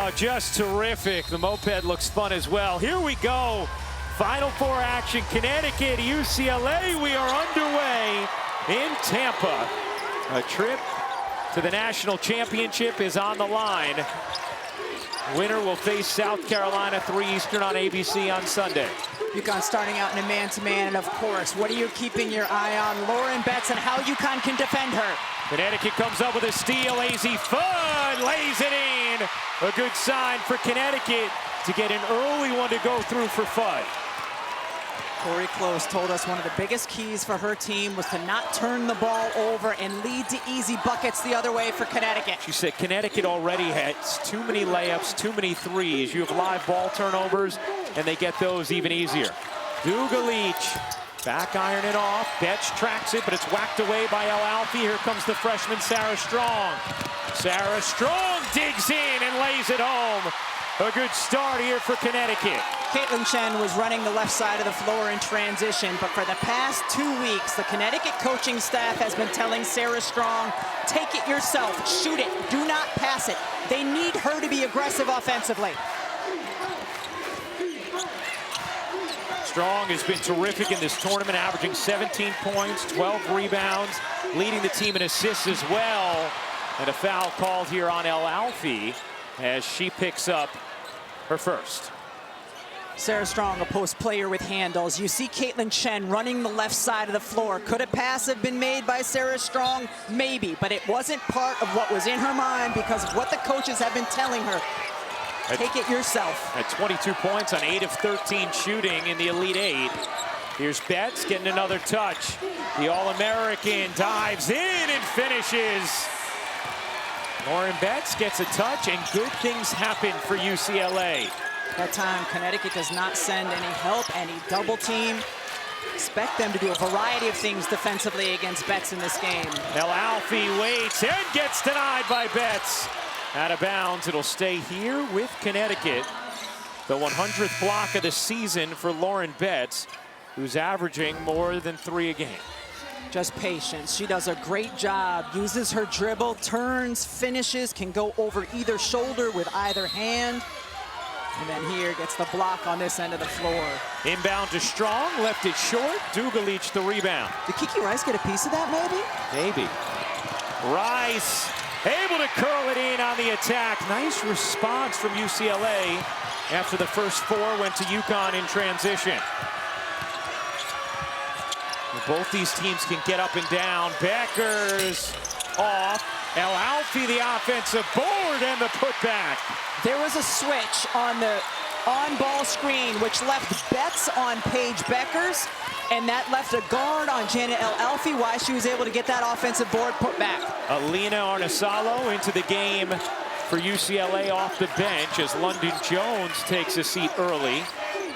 Oh, just terrific. The moped looks fun as well. Here we go. Final Four action. Connecticut, UCLA. We are underway in Tampa. A trip to the national championship is on the line. Winner will face South Carolina, 3 Eastern on ABC on Sunday. UConn starting out in a man-to-man, and of course, what are you keeping your eye on? Lauren Betts and how UConn can defend her. Connecticut comes up with a steal. Azzi Fudd lays it in. A good sign for Connecticut to get an early one to go through for Fudd. Corey Close told us one of the biggest keys for her team was to not turn the ball over and lead to easy buckets the other way for Connecticut. She said Connecticut already has too many layups, too many threes. You have live ball turnovers, and they get those even easier. Dugalich, back iron it off. Betts tracks it, but it's whacked away by El-Alfi. Here comes the freshman Sarah Strong. Sarah Strong digs in and lays it home. A good start here for Connecticut. Caitlin Chen was running the left side of the floor in transition, but for the past 2 weeks, the Connecticut coaching staff has been telling Sarah Strong, take it yourself, shoot it, do not pass it. They need her to be aggressive offensively. Strong has been terrific in this tournament, averaging 17 points, 12 rebounds, leading the team in assists as well. And a foul called here on El-Alfi as she picks up her first. Sarah Strong, a post player with handles. You see Caitlin Chen running the left side of the floor. Could a pass have been made by Sarah Strong? Maybe, but it wasn't part of what was in her mind because of what the coaches have been telling her. Take it yourself. At 22 points on 8 of 13 shooting in the Elite Eight. Here's Betts getting another touch. The All-American dives in and finishes. Lauren Betts gets a touch, and good things happen for UCLA. That time, Connecticut does not send any help, any double team. Expect them to do a variety of things defensively against Betts in this game. El-Alfi waits and gets denied by Betts. Out of bounds, it'll stay here with Connecticut. The 100th block of the season for Lauren Betts, who's averaging more than 3 a game. Just patience. She does a great job, uses her dribble, turns, finishes, can go over either shoulder with either hand. And then here gets the block on this end of the floor. Inbound to Strong, left it short. Dugalich the rebound. Did Kiki Rice get a piece of that maybe? Maybe. Rice able to curl it in on the attack. Nice response from UCLA after the first 4 went to UConn in transition. Both these teams can get up and down. Becker's off. El-Alfi the offensive board and the putback. There was a switch on the on-ball screen, which left Betts on Paige Beckers, and that left a guard on Janet El-Alfi. Why she was able to get that offensive board put back. Alina Arnasalo into the game for UCLA off the bench as London Jones takes a seat early.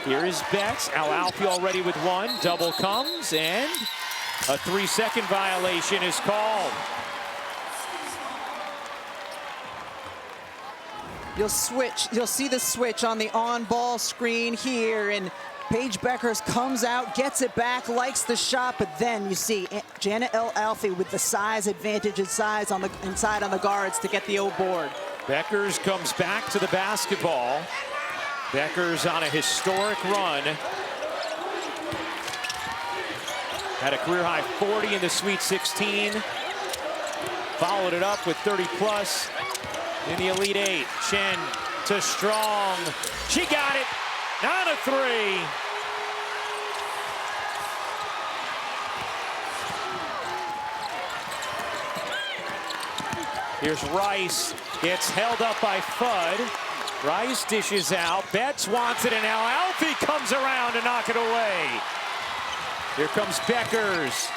Here is Betts. El-Alfi already with 1. Double comes, and a 3-second violation is called. You'll see the switch on the on-ball screen here, and Paige Beckers comes out, gets it back, likes the shot, but then you see Janet El-Alfi with the size advantage and size on the inside on the guards to get the O board. Beckers comes back to the basketball. Beckers on a historic run. Had a career-high 40 in the Sweet 16. Followed it up with 30-plus in the Elite Eight. Chen to Strong. She got it. Not a 3. Here's Rice. Gets held up by Fudd. Rice dishes out. Betts wants it, and El-Alfi comes around to knock it away. Here comes Beckers.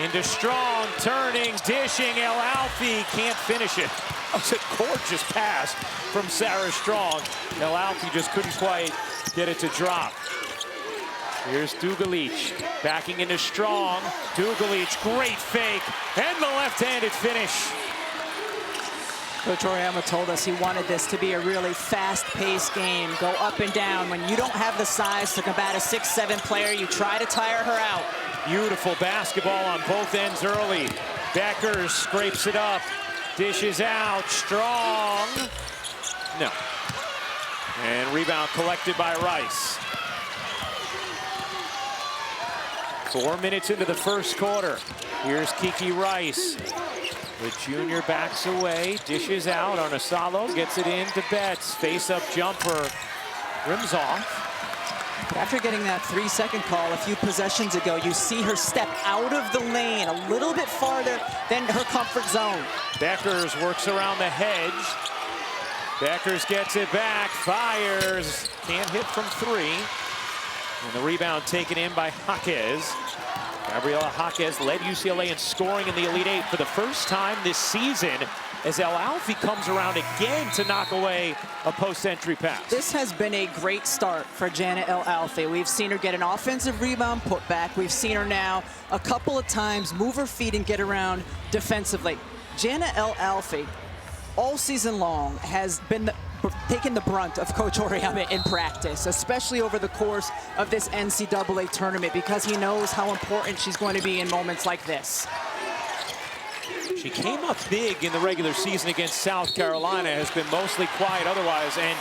Into Strong, turning, dishing. El-Alfi can't finish it. It's a gorgeous pass from Sarah Strong. El-Alfi just couldn't quite get it to drop. Here's Dugalich backing into Strong. Dugalich, great fake, and the left-handed finish. Coach Oriama told us he wanted this to be a really fast-paced game. Go up and down. When you don't have the size to combat a 6'7" player, you try to tire her out. Beautiful basketball on both ends early. Beckers scrapes it up, dishes out, Strong. 1. And rebound collected by Rice. 4 minutes into the first quarter. Here's Kiki Rice. The junior backs away, dishes out. Arnasalo gets it into Betts. Face-up jumper. Rims off. After getting that 3-second call a few possessions ago, you see her step out of the lane a little bit farther than her comfort zone. Beckers works around the hedge. Beckers gets it back, fires. Can't hit from 3. And the rebound taken in by Jaquez. Gabriela Jaquez led UCLA in scoring in the Elite Eight for the first time this season, as El Alfi comes around again to knock away a post-entry pass. This has been a great start for Janet El Alfi. We've seen her get an offensive rebound put back. We've seen her now a couple of times move her feet and get around defensively. Janet El Alfi, all season long, has been taking the brunt of Coach Oriama in practice, especially over the course of this NCAA tournament, because he knows how important she's going to be in moments like this. She came up big in the regular season against South Carolina, has been mostly quiet otherwise. And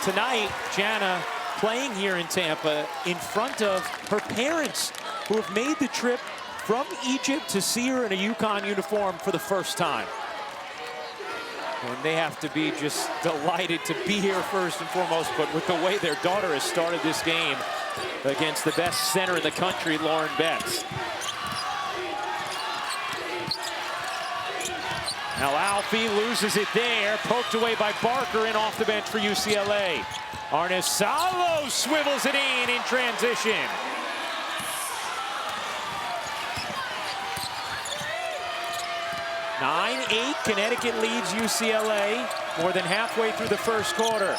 tonight, Jana playing here in Tampa in front of her parents, who have made the trip from Egypt to see her in a UConn uniform for the first time. And they have to be just delighted to be here first and foremost. But with the way their daughter has started this game against the best center in the country, Lauren Betts. Now Alfie loses it there, poked away by Barker and off the bench for UCLA. Arnasalo swivels it in transition. (9-8), Connecticut leads UCLA more than halfway through the first quarter.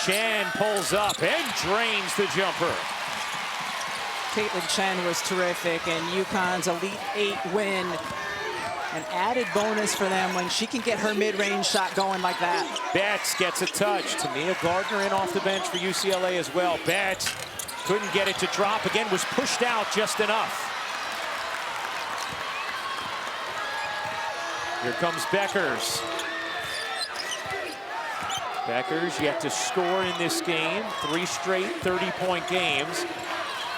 Chen pulls up and drains the jumper. Caitlin Chen was terrific, and UConn's Elite Eight win. An added bonus for them when she can get her mid-range shot going like that. Betts gets a touch. Tamia Gardner in off the bench for UCLA as well. Betts couldn't get it to drop. Again, was pushed out just enough. Here comes Beckers. Beckers yet to score in this game. 3 straight 30-point games,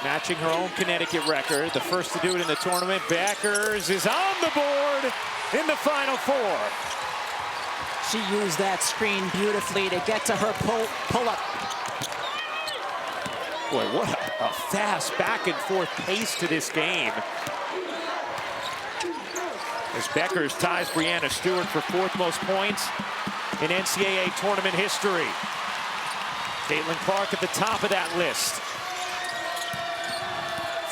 matching her own Connecticut record. The first to do it in the tournament. Beckers is on the board in the Final Four. She used that screen beautifully to get to her pull-up. Boy, what a fast back and forth pace to this game. As Beckers ties Brianna Stewart for 4th most points in NCAA tournament history. Caitlin Clark at the top of that list.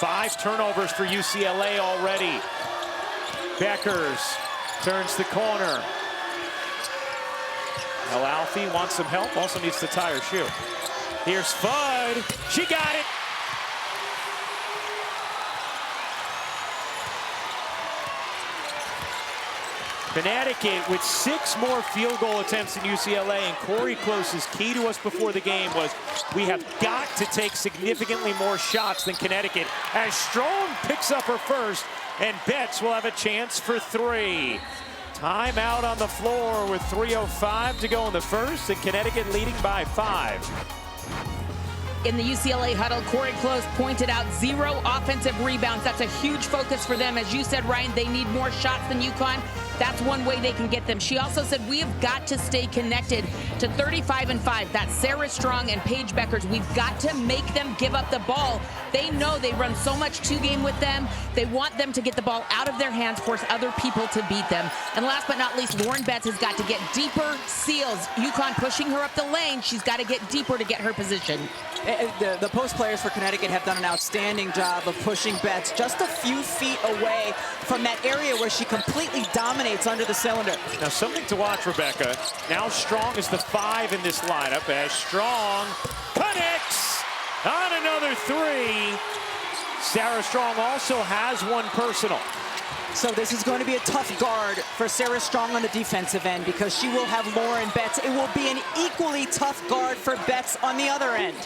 5 turnovers for UCLA already. Beckers turns the corner. El Alfi wants some help, also needs to tie her shoe. Here's Fudd. She got it. Connecticut with 6 more field goal attempts than UCLA, and Corey Close's key to us before the game was we have got to take significantly more shots than Connecticut, as Strong picks up her first, and Betts will have a chance for 3. Timeout on the floor with 3:05 to go in the first, and Connecticut leading by 5. In the UCLA huddle, Corey Close pointed out 0 offensive rebounds. That's a huge focus for them. As you said, Ryan, they need more shots than UConn. That's one way they can get them. She also said, we have got to stay connected to 35 and 5. That's Sarah Strong and Paige Beckers. We've got to make them give up the ball. They know they run so much 2-game with them. They want them to get the ball out of their hands, force other people to beat them. And last but not least, Lauren Betts has got to get deeper seals. UConn pushing her up the lane. She's got to get deeper to get her position. The post players for Connecticut have done an outstanding job of pushing Betts just a few feet away from that area where she completely dominates under the cylinder. Now something to watch, Rebecca. Now Strong is the 5 in this lineup, as Strong connects on another 3. Sarah Strong also has 1 personal. So this is going to be a tough guard for Sarah Strong on the defensive end, because she will have Lauren Betts. It will be an equally tough guard for Betts on the other end.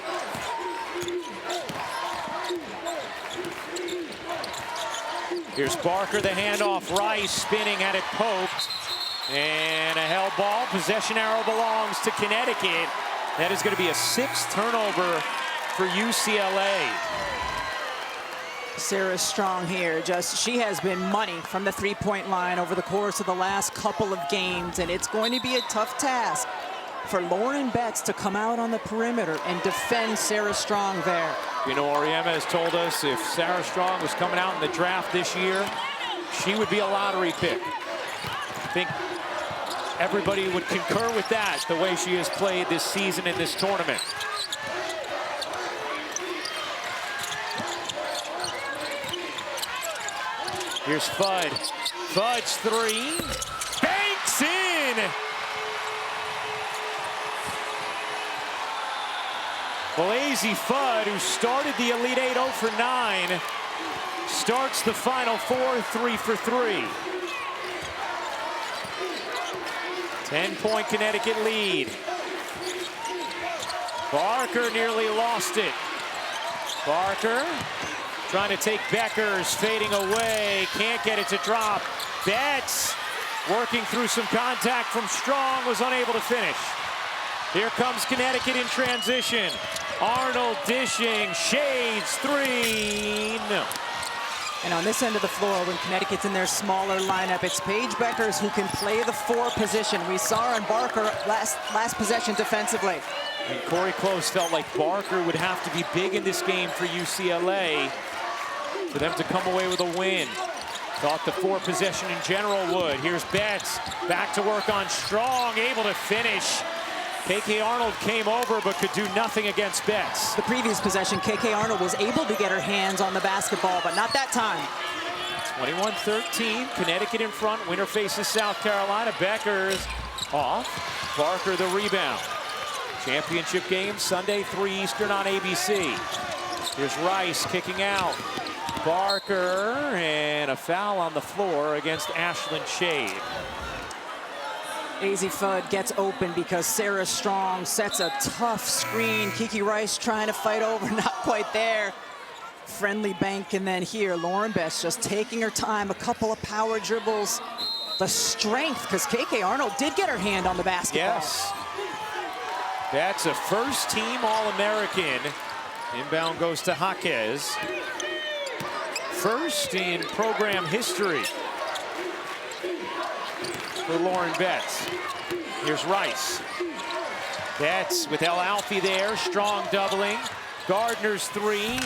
Here's Barker, the handoff. Rice spinning, had it poked. And a held ball. Possession arrow belongs to Connecticut. That is going to be a 6th turnover for UCLA. Sarah Strong here, she has been money from the 3-point line over the course of the last couple of games, and it's going to be a tough task for Lauren Betts to come out on the perimeter and defend Sarah Strong there. You know, Auriemma has told us if Sarah Strong was coming out in the draft this year, she would be a lottery pick. I think everybody would concur with that, the way she has played this season in this tournament. Here's Fudd. Fudd's 3. Banks in! Lazy Fudd, who started the Elite Eight 0 for 9, starts the Final Four 3 for 3. 10-point Connecticut lead. Barker nearly lost it. Barker trying to take Beckers, fading away, can't get it to drop. Betts working through some contact from Strong, was unable to finish. Here comes Connecticut in transition. Arnold dishing, Shades 3, no. And on this end of the floor, when Connecticut's in their smaller lineup, it's Paige Beckers who can play the 4 position. We saw her on Barker last possession defensively. And Corey Close felt like Barker would have to be big in this game for UCLA for them to come away with a win. Thought the 4 possession in general would. Here's Betts, back to work on Strong, able to finish. KK Arnold came over but could do nothing against Betts. The previous possession, KK Arnold was able to get her hands on the basketball, but not that time. 21-13, Connecticut in front. Winner faces South Carolina. Beckers off. Barker the rebound. Championship game Sunday, 3 Eastern on ABC. Here's Rice kicking out. Barker, and a foul on the floor against Ashlyn Shade. Azzi Fudd gets open because Sarah Strong sets a tough screen. Kiki Rice trying to fight over, not quite there. Friendly bank, and then here, Lauren Betts just taking her time, a couple of power dribbles. The strength, because KK Arnold did get her hand on the basketball. Yes. That's a first-team All-American. Inbound goes to Jaquez. First in program history for Lauren Betts. Here's Rice. Betts with El Alfie there. Strong doubling. Gardner's 3.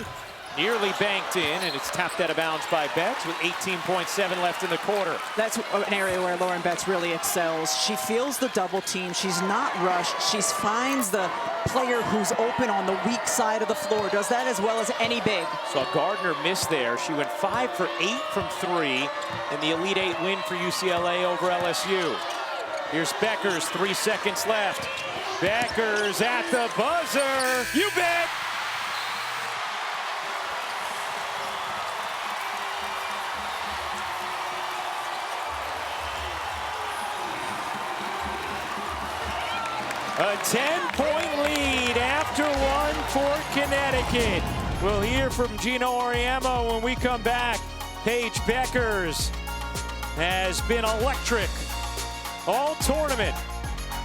Nearly banked in, and it's tapped out of bounds by Betts with 18.7 left in the quarter. That's an area where Lauren Betts really excels. She feels the double team. She's not rushed. She finds the player who's open on the weak side of the floor. Does that as well as any big. Saw Gardner miss there. She went 5 for 8 from 3 in the Elite Eight win for UCLA over LSU. Here's Beckers, 3 seconds left. Beckers at the buzzer. You bet. A 10-point lead after 1 for Connecticut. We'll hear from Gino Auriemma when we come back. Paige Beckers has been electric all tournament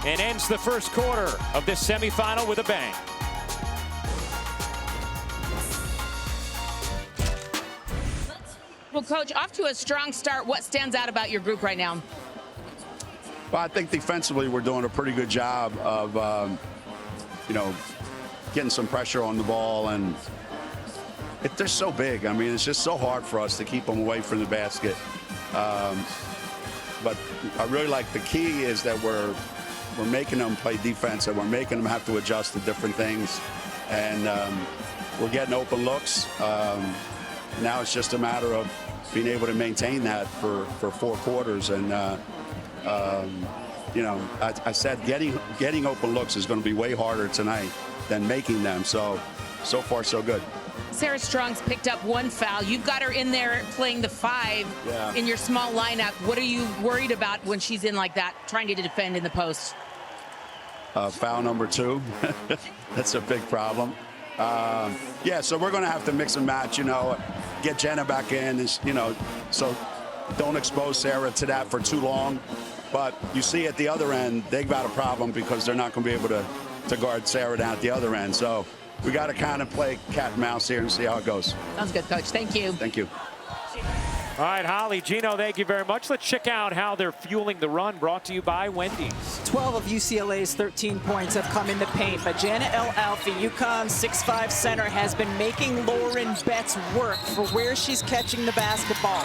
and ends the first quarter of this semifinal with a bang. Well, Coach, off to a strong start. What stands out about your group right now? Well, I think defensively we're doing a pretty good job of, getting some pressure on the ball, and they're so big. I mean, it's just so hard for us to keep them away from the basket. But I really like the key is that we're making them play defense, and we're making them have to adjust to different things, and we're getting open looks. Now it's just a matter of being able to maintain that for 4 quarters, and I said getting open looks is going to be way harder tonight than making them. So far, so good. Sarah Strong's picked up 1 foul. You've got her in there playing the 5 in your small lineup. What are you worried about when she's in like that, trying to defend in the post? Foul number 2. That's a big problem. So we're going to have to mix and match, get Jenna back in, so don't expose Sarah to that for too long. But you see at the other end, they've got a problem because they're not going to be able to guard Sarah down at the other end. So we got to kind of play cat and mouse here and see how it goes. Sounds good, Coach. Thank you. Thank you. All right, Holly, Gino, thank you very much. Let's check out how they're fueling the run, brought to you by Wendy's. 12 of UCLA's 13 points have come in the paint, but Janet L. Alfie, UConn's 6'5" center, has been making Lauren Betts work for where she's catching the basketball.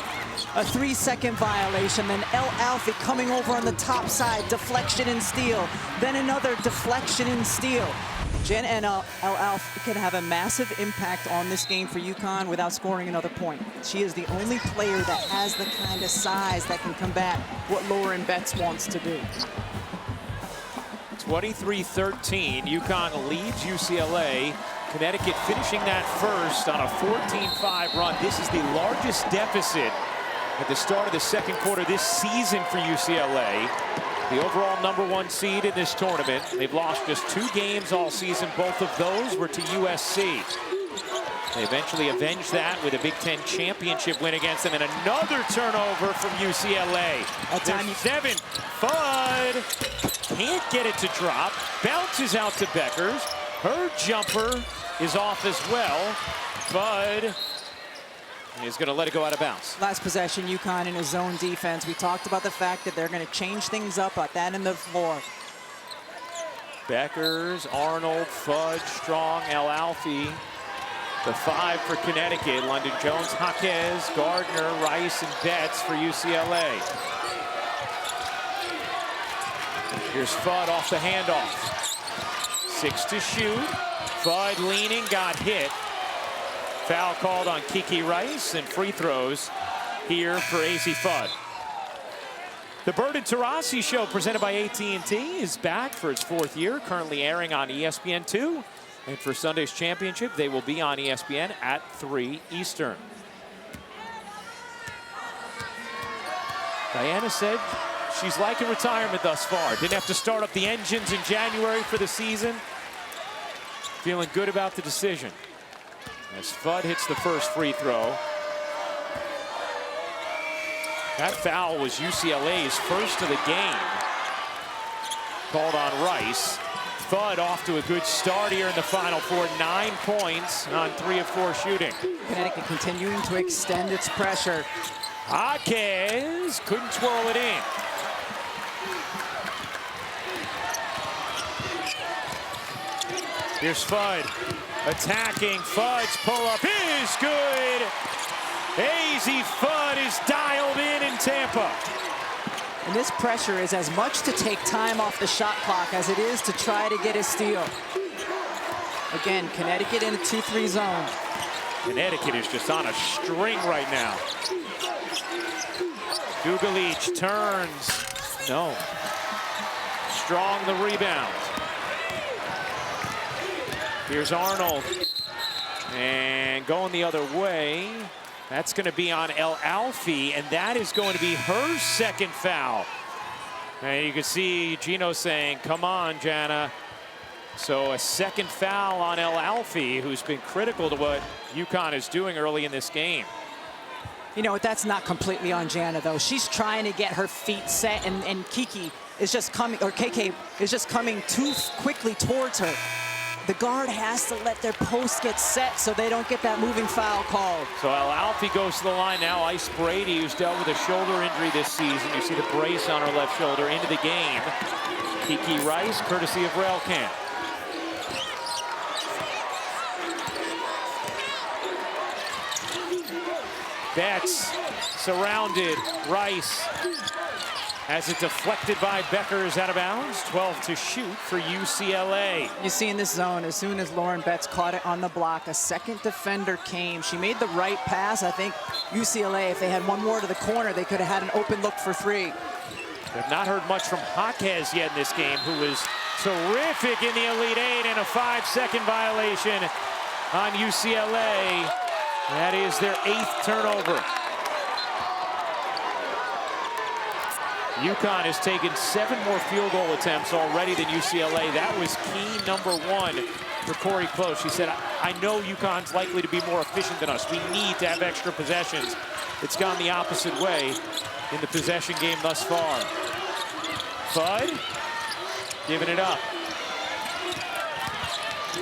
A 3-second violation, then L. Alfie coming over on the top side, deflection and steal, then another deflection and steal. Janet and L. Alfie can have a massive impact on this game for UConn without scoring another point. She is the only player that has the kind of size that can combat what Lauren Betts wants to do. 23-13, UConn leads UCLA. Connecticut finishing that first on a 14-5 run. This is the largest deficit at the start of the second quarter this season for UCLA. The overall #1 seed in this tournament. They've lost just 2 games all season. Both of those were to USC. They eventually avenged that with a Big Ten championship win against them, and another turnover from UCLA. There's 7. Fudd can't get it to drop. Bounces out to Beckers. Her jumper is off as well. Fudd is going to let it go out of bounds. Last possession, UConn in a zone defense. We talked about the fact that they're going to change things up at that end of the floor. Beckers, Arnold, Fudd, Strong, El Alfie. The 5 for Connecticut. London Jones, Jaquez, Gardner, Rice, and Betts for UCLA. Here's Fudd off the handoff. 6 to shoot. Fudd leaning, got hit. Foul called on Kiki Rice, and free throws here for AZ Fudd. The Bird and Taurasi Show, presented by AT&T, is back for its 4th year, currently airing on ESPN2. And for Sunday's championship, they will be on ESPN at 3 Eastern. Diana said she's liking retirement thus far. Didn't have to start up the engines in January for the season. Feeling good about the decision. As Fudd hits the first free throw. That foul was UCLA's first of the game. Called on Rice. Fudd off to a good start here in the Final Four. 9 points on 3 of 4 shooting. Connecticut continuing to extend its pressure. Jaquez couldn't twirl it in. Here's Fudd attacking. Fudd's pull-up is good. AZ Fudd is dialed in Tampa. And this pressure is as much to take time off the shot clock as it is to try to get a steal. Again, Connecticut in a 2-3 zone. Connecticut is just on a string right now. Dugalich turns. No. Strong the rebound. Here's Arnold. And going the other way. That's going to be on El Alfie, and that is going to be her second foul. And you can see Gino saying, come on, Jana. So a second foul on El Alfie, who's been critical to what UConn is doing early in this game. You know, that's not completely on Jana, though. She's trying to get her feet set, and Kiki is just coming, or KK is just coming too quickly towards her. The guard has to let their post get set so they don't get that moving foul called. So El Alfie goes to the line now. Ice Brady, who's dealt with a shoulder injury this season. You see the brace on her left shoulder into the game. Kiki Rice, courtesy of Railcam. Betts surrounded. Rice has it deflected by Beckers out of bounds. 12 to shoot for UCLA. You see in this zone, as soon as Lauren Betts caught it on the block, a second defender came. She made the right pass. I think UCLA, if they had one more to the corner, they could have had an open look for 3. They've not heard much from Jaquez yet in this game, who was terrific in the Elite 8, and a 5-second violation on UCLA. That is their 8th turnover. UConn has taken 7 more field goal attempts already than UCLA. That was key #1 for Corey Close. She said, I know UConn's likely to be more efficient than us. We need to have extra possessions. It's gone the opposite way in the possession game thus far. Bud giving it up.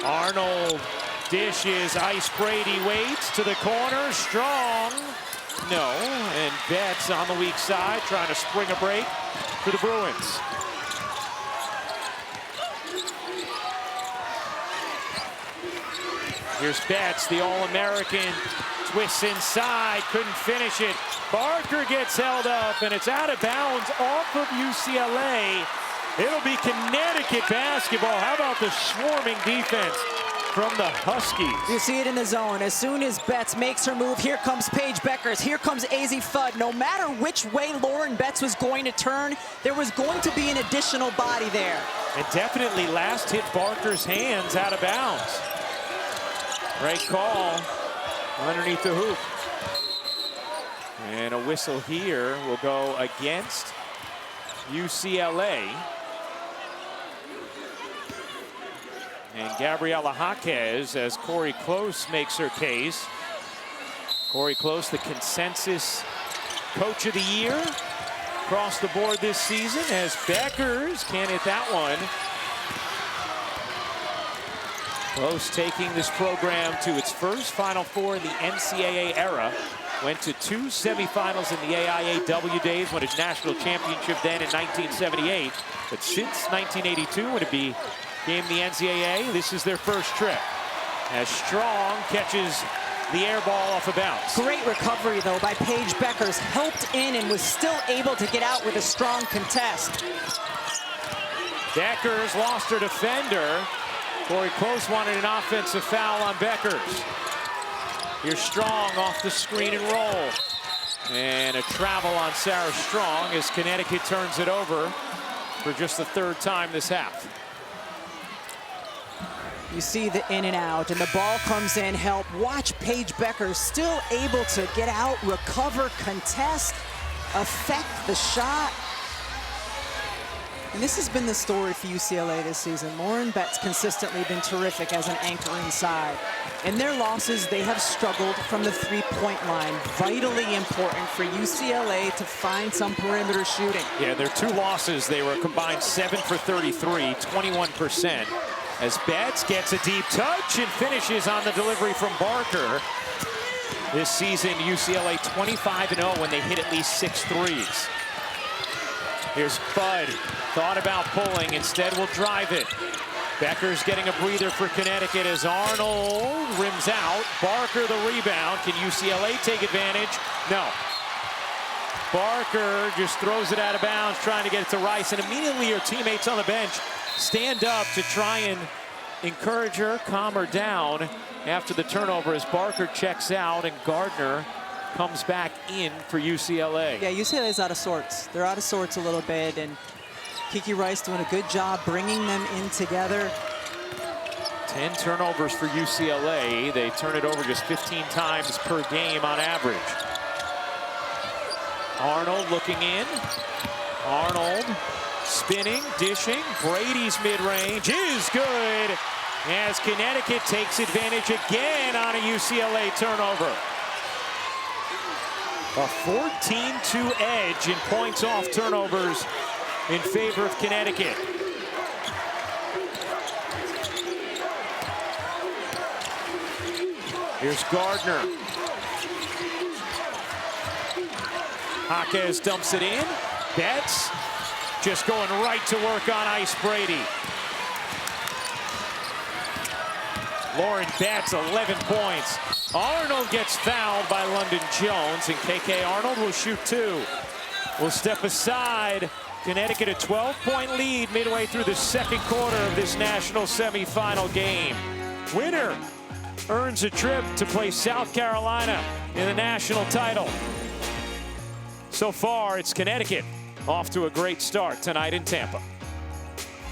Arnold dishes. Ice Brady waits to the corner. Strong. No. And Betts on the weak side trying to spring a break for the Bruins. Here's Betts, the All-American. Twists inside. Couldn't finish it. Barker gets held up, and it's out of bounds off of UCLA. It'll be Connecticut basketball. How about the swarming defense from the Huskies? You see it in the zone. As soon as Betts makes her move, here comes Paige Beckers. Here comes Azzi Fudd. No matter which way Lauren Betts was going to turn, there was going to be an additional body there. It definitely last hit Barker's hands out of bounds. Great call underneath the hoop. And a whistle here will go against UCLA. And Gabriela Jaquez, as Corey Close makes her case. Corey Close, the consensus coach of the year across the board this season, as Beckers can't hit that one. Close taking this program to its first Final Four in the NCAA era. Went to 2 semifinals in the AIAW days, won a national championship then in 1978. But since 1982, when it became the NCAA, this is their first trip. As Strong catches the air ball off of bounds. Great recovery, though, by Paige Beckers. Helped in and was still able to get out with a strong contest. Beckers lost her defender. Corey Close wanted an offensive foul on Beckers. Here's Strong off the screen and roll. And a travel on Sarah Strong as Connecticut turns it over for just the third time this half. You see the in and out, and the ball comes in. Help. Watch Paige Beckers still able to get out, recover, contest, affect the shot. And this has been the story for UCLA this season. Lauren Betts consistently been terrific as an anchor inside. In their losses, they have struggled from the three-point line. Vitally important for UCLA to find some perimeter shooting. Yeah, their 2 losses, they were combined 7 for 33, 21%. As Betts gets a deep touch and finishes on the delivery from Barker. This season, UCLA 25-0 when they hit at least 6 threes. Here's Bud. Thought about pulling, instead will drive it. Beckers getting a breather for Connecticut as Arnold rims out. Barker the rebound. Can UCLA take advantage? No. Barker just throws it out of bounds, trying to get it to Rice, and immediately her teammates on the bench stand up to try and encourage her, calm her down after the turnover as Barker checks out and Gardner comes back in for UCLA. Yeah, UCLA's out of sorts. They're out of sorts a little bit, and Kiki Rice doing a good job bringing them in together. 10 turnovers for UCLA. They turn it over just 15 times per game on average. Arnold looking in. Arnold spinning, dishing. Brady's mid-range is good as Connecticut takes advantage again on a UCLA turnover. A 14-2 edge in points off turnovers in favor of Connecticut. Here's Gardner. Jaquez dumps it in. Betts just going right to work on Ice Brady. Lauren Betts, 11 points. Arnold gets fouled by London Jones, and KK Arnold will shoot 2. Will step aside. Connecticut a 12-point lead midway through the second quarter of this national semifinal game. Winner earns a trip to play South Carolina in the national title. So far, it's Connecticut off to a great start tonight in Tampa.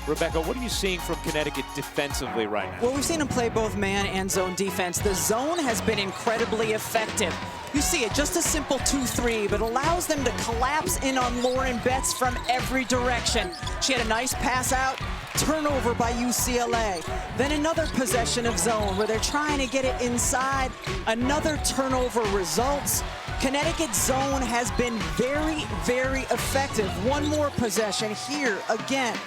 Rebecca, what are you seeing from Connecticut defensively right now? Well, we've seen them play both man and zone defense. The zone has been incredibly effective. You see it, just a simple 2-3, but allows them to collapse in on Lauren Betts from every direction. She had a nice pass out, turnover by UCLA. Then another possession of zone where they're trying to get it inside. Another turnover results. Connecticut's zone has been very, very effective. One more possession here again.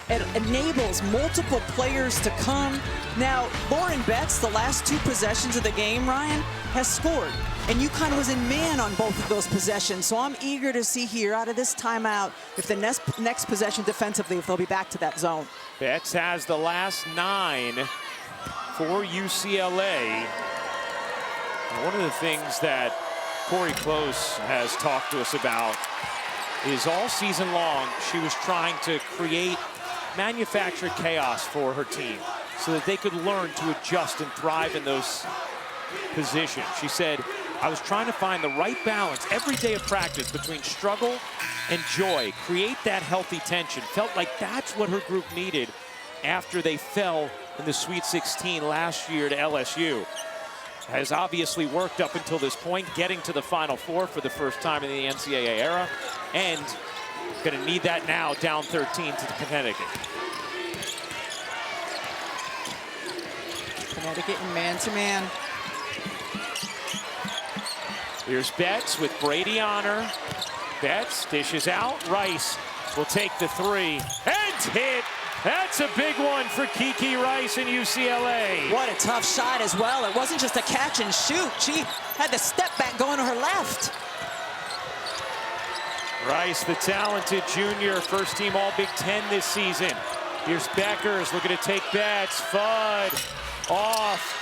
It enables multiple players to come. Now, Lauren Betts, the last 2 possessions of the game, Ryan, has scored. And UConn was in man on both of those possessions. So I'm eager to see here out of this timeout if the next possession defensively, if they'll be back to that zone. Betts has the last 9 for UCLA. One of the things that Corey Close has talked to us about is all season long she was trying to create manufactured chaos for her team so that they could learn to adjust and thrive in those positions. She said, I was trying to find the right balance every day of practice between struggle and joy, create that healthy tension. Felt like that's what her group needed after they fell in the Sweet 16 last year to LSU. Has obviously worked up until this point, getting to the Final Four for the first time in the NCAA era, and going to need that now, down 13 to Connecticut. Connecticut in man-to-man. Here's Betts with Brady on her. Betts dishes out. Rice will take the 3 and hit. That's a big one for Kiki Rice in UCLA. What a tough shot as well. It wasn't just a catch and shoot. She had the step back going to her left. Rice, the talented junior, first team All Big Ten this season. Here's Beckers looking to take Betts. Fudd off.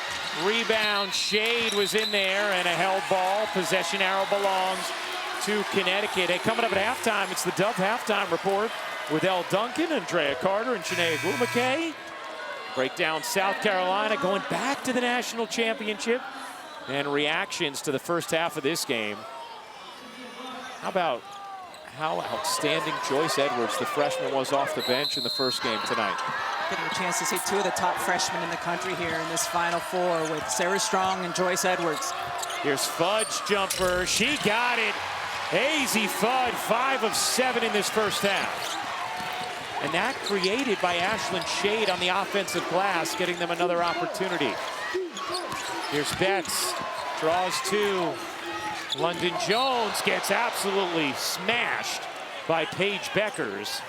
Rebound. Shade was in there and a held ball. Possession arrow belongs to Connecticut. Hey, coming up at halftime, it's the Dove halftime report with Elle Duncan, Andrea Carter, and Shanae Agumake. Break down South Carolina going back to the national championship and reactions to the first half of this game. How about how outstanding Joyce Edwards, the freshman, was off the bench in the first game tonight? Getting a chance to see 2 of the top freshmen in the country here in this Final Four with Sarah Strong and Joyce Edwards. Here's Fudd's jumper. She got it. Azzi Fudd, 5 of 7 in this first half. And that created by Ashlyn Shade on the offensive glass, getting them another opportunity. Here's Betts, draws 2. London Jones gets absolutely smashed by Paige Beckers.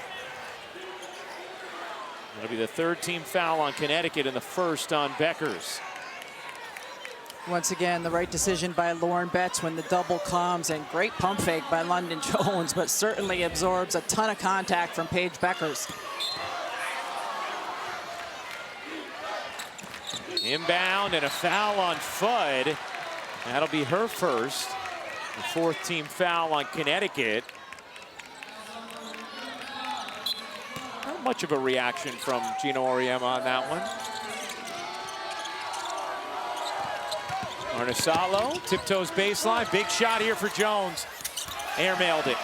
That'll be the 3rd team foul on Connecticut and the 1st on Beckers. Once again, the right decision by Lauren Betts when the double comes, and great pump fake by London Jones, but certainly absorbs a ton of contact from Paige Beckers. Inbound and a foul on Fudd. That'll be her first. The 4th team foul on Connecticut. Not much of a reaction from Gino Auriemma on that one. Arnisalo tiptoes baseline. Big shot here for Jones. Airmailed it.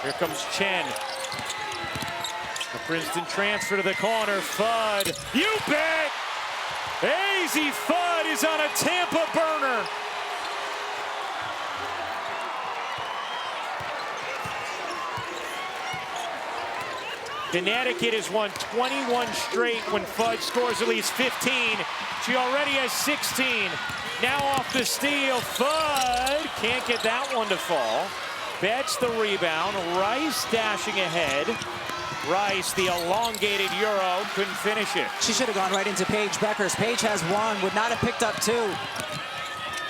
Here comes Chen. The Princeton transfer to the corner. Fudd. You bet! Azzi Fudd is on a Tampa burner. Connecticut has won 21 straight when Fudd scores at least 15. She already has 16. Now off the steal, Fudd can't get that one to fall. Betts the rebound, Rice dashing ahead. Rice, the elongated Euro, couldn't finish it. She should have gone right into Paige Beckers. Paige has 1, would not have picked up 2.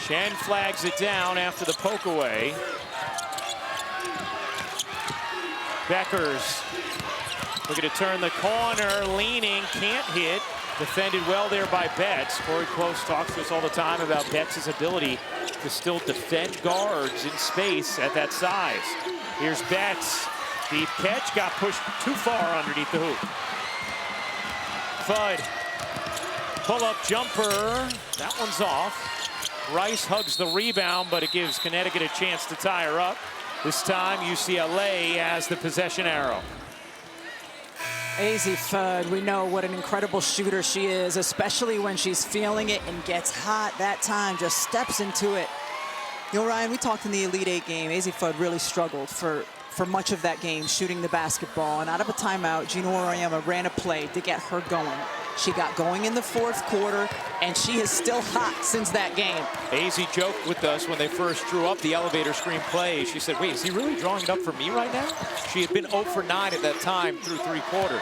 Chen flags it down after the poke away. Beckers looking to turn the corner, leaning, can't hit. Defended well there by Betts. Corey Close talks to us all the time about Betts' ability to still defend guards in space at that size. Here's Betts. Deep catch, got pushed too far underneath the hoop. Fudd, pull-up jumper. That one's off. Rice hugs the rebound, but it gives Connecticut a chance to tie her up. This time, UCLA has the possession arrow. Azzi Fudd, we know what an incredible shooter she is, especially when she's feeling it and gets hot that time, just steps into it. You know, Ryan, we talked in the Elite 8 game. Azzi Fudd really struggled for much of that game, shooting the basketball. And out of a timeout, Gino Auriemma ran a play to get her going. She got going in the fourth quarter, and she is still hot since that game. AZ joked with us when they first drew up the elevator screen play. She said, wait, is he really drawing it up for me right now? She had been 0 for 9 at that time through 3 quarters.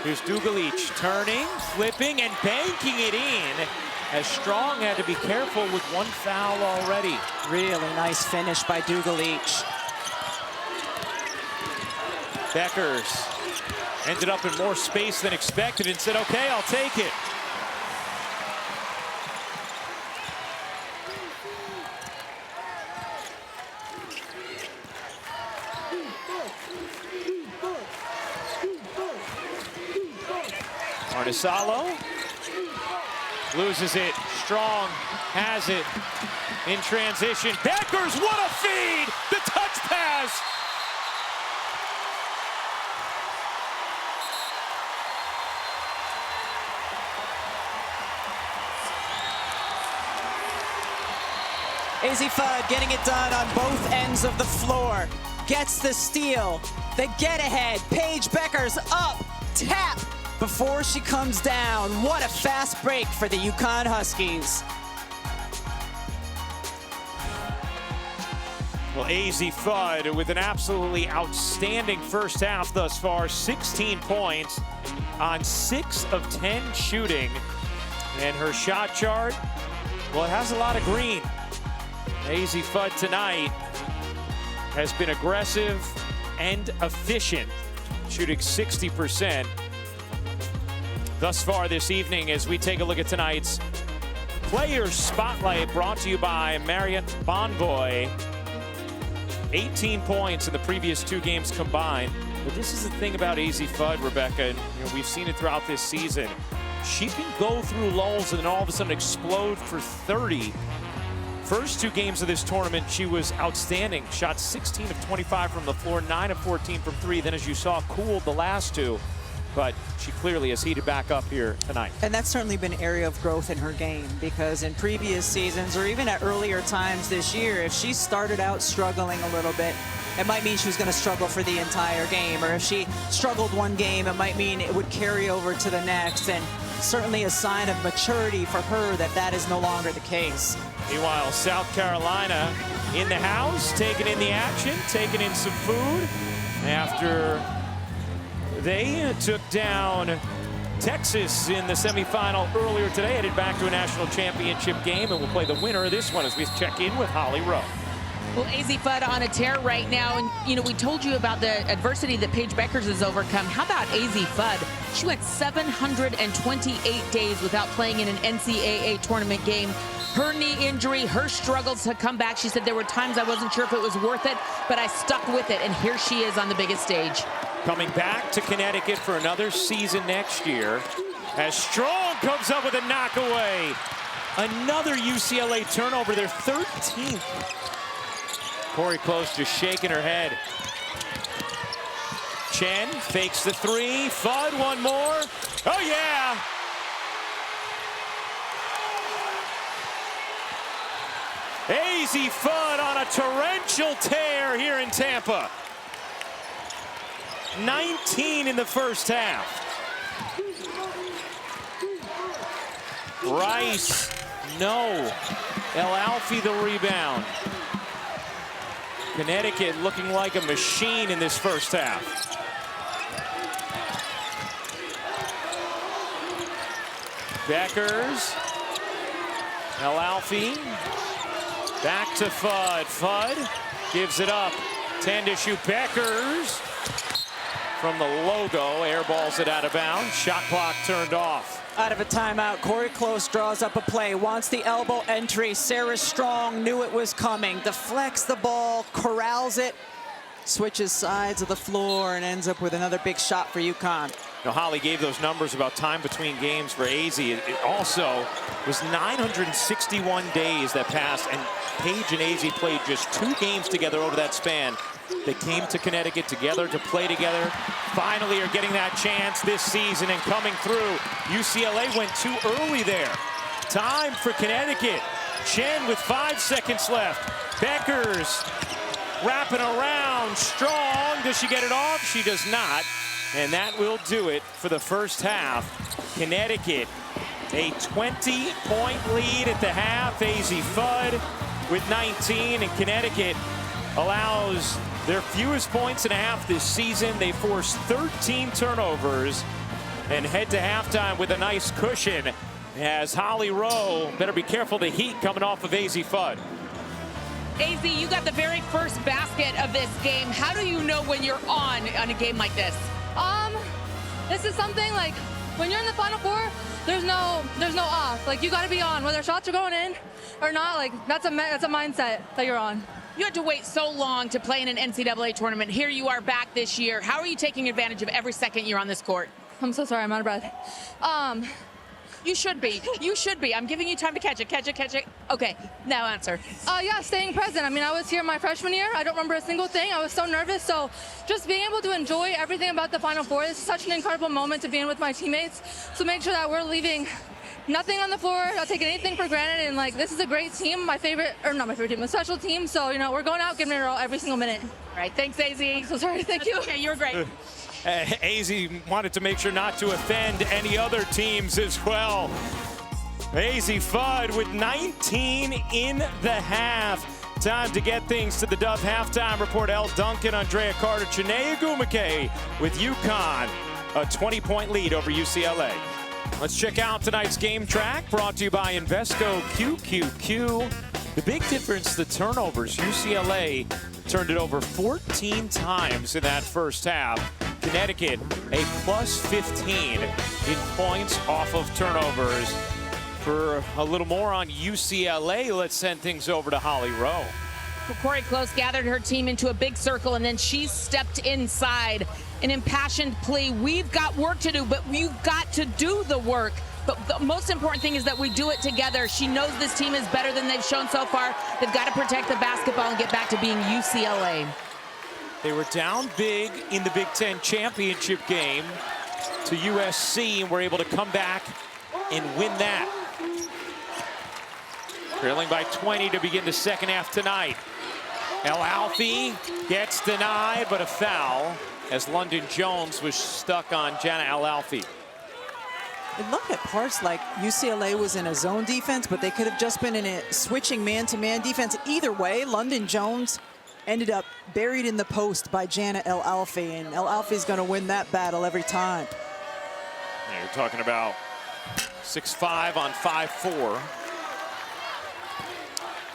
Here's Dugalic turning, flipping, and banking it in, as Strong had to be careful with 1 foul already. Really nice finish by Dugalic. Beckers ended up in more space than expected and said, okay, I'll take it. Arnisalo loses it. Strong has it in transition. Beckers, what a feed! The touch pass! AZ Fudd getting it done on both ends of the floor. Gets the steal. The get ahead. Paige Beckers up. Tap before she comes down. What a fast break for the UConn Huskies. Well, AZ Fudd with an absolutely outstanding first half thus far. 16 points on 6 of 10 shooting. And her shot chart, well, it has a lot of green. AZ Fudd tonight has been aggressive and efficient, shooting 60% thus far this evening. As we take a look at tonight's Player Spotlight, brought to you by Marriott Bonvoy. 18 points in the previous 2 games combined. But this is the thing about AZ Fudd, Rebecca, and we've seen it throughout this season. She can go through lulls and then all of a sudden explode for 30. First 2 games of this tournament, she was outstanding. Shot 16 of 25 from the floor, 9 of 14 from 3. Then, as you saw, cooled the last 2. But she clearly has heated back up here tonight. And that's certainly been an area of growth in her game, because in previous seasons, or even at earlier times this year, if she started out struggling a little bit, it might mean she was going to struggle for the entire game. Or if she struggled one game, it might mean it would carry over to the next. And certainly a sign of maturity for her that that is no longer the case. Meanwhile, South Carolina in the house, taking in the action, taking in some food after they took down Texas in the semifinal earlier today. Headed back to a national championship game, and we'll play the winner of this one as we check in with Holly Rowe. Well, AZ Fudd on a tear right now, and you know, we told you about the adversity that Paige Beckers has overcome. How about AZ Fudd? She went 728 days without playing in an NCAA tournament game. Her knee injury, her struggles to come back. She said there were times I wasn't sure if it was worth it, but I stuck with it, and here she is on the biggest stage. Coming back to Connecticut for another season next year, as Strong comes up with a knockaway. Another UCLA turnover, their 13th. Corey Close just shaking her head. Chen fakes the 3. Fudd, one more. Oh, yeah. AZ Fudd on a torrential tear here in Tampa. 19 in the first half. Rice, no. El Alfie the rebound. Connecticut looking like a machine in this first half. Beckers. El Alfie. Back to Fudd. Fudd gives it up. 10 to shoot. Beckers from the logo. Airballs it out of bounds. Shot clock turned off. Out of a timeout, Corey Close draws up a play, wants the elbow entry. Sarah Strong knew it was coming. Deflects the ball, corrals it, switches sides of the floor, and ends up with another big shot for UConn. Now, Holly gave those numbers about time between games for AZ. It also was 961 days that passed, and Paige and AZ played just 2 games together over that span. They came to Connecticut together to play together. Finally are getting that chance this season and coming through. UCLA went too early there. Time for Connecticut. Chen with 5 seconds left. Beckers wrapping around. Strong. Does she get it off? She does not. And that will do it for the first half. Connecticut, a 20-point lead at the half. AZ Fudd with 19, and Connecticut allows their fewest points in a half this season. They forced 13 turnovers and head to halftime with a nice cushion, as Holly Rowe better be careful the heat coming off of AZ Fudd. AZ, you got the very first basket of this game. How do you know when you're on a game like this? This is something like when you're in the Final Four, there's no off. Like, you got to be on, whether shots are going in or not. Like, that's a mindset that you're on. You had to wait so long to play in an NCAA tournament. Here you are back this year. How are you taking advantage of every second you're on this court? I'm so sorry, I'm out of breath. You should be. You should be. I'm giving you time to catch it. Catch it, catch it. Okay, now answer. Yeah, staying present. I mean, I was here my freshman year. I don't remember a single thing. I was so nervous. So just being able to enjoy everything about the Final Four. This is such an incredible moment to be in with my teammates. So make sure that we're leaving nothing on the floor, not taking anything for granted. And, like, this is a great team. My favorite, or not my favorite team, a special team. So, you know, we're going out, giving it all every single minute. All right, thanks, AZ. So sorry, thank you. Okay, you're great. AZ wanted to make sure not to offend any other teams as well. AZ Fudd with 19 in the half. Time to get things to the Dove halftime report. Elle Duncan, Andrea Carter, Chiney Agumake with UConn, a 20-point lead over UCLA. Let's check out tonight's game track, brought to you by Invesco QQQ. The big difference, the turnovers. UCLA turned it over 14 times in that first half. Connecticut, a plus 15 in points off of turnovers. For a little more on UCLA, let's send things over to Holly Rowe. Corey Close gathered her team into a big circle, and then she stepped inside. An impassioned plea. We've got work to do, but you've got to do the work. But the most important thing is that we do it together. She knows this team is better than they've shown so far. They've got to protect the basketball and get back to being UCLA. They were down big in the Big Ten championship game to USC and were able to come back and win that. Trailing by 20 to begin the second half tonight. El Alfie gets denied, but a foul as London Jones was stuck on Jana El Alfie. It looked at parts like UCLA was in a zone defense, but they could have just been in a switching man-to-man defense. Either way, London Jones ended up buried in the post by Jana El Alfie, and El Alfie's going to win that battle every time. Yeah, you're talking about 6'5" on 5'4".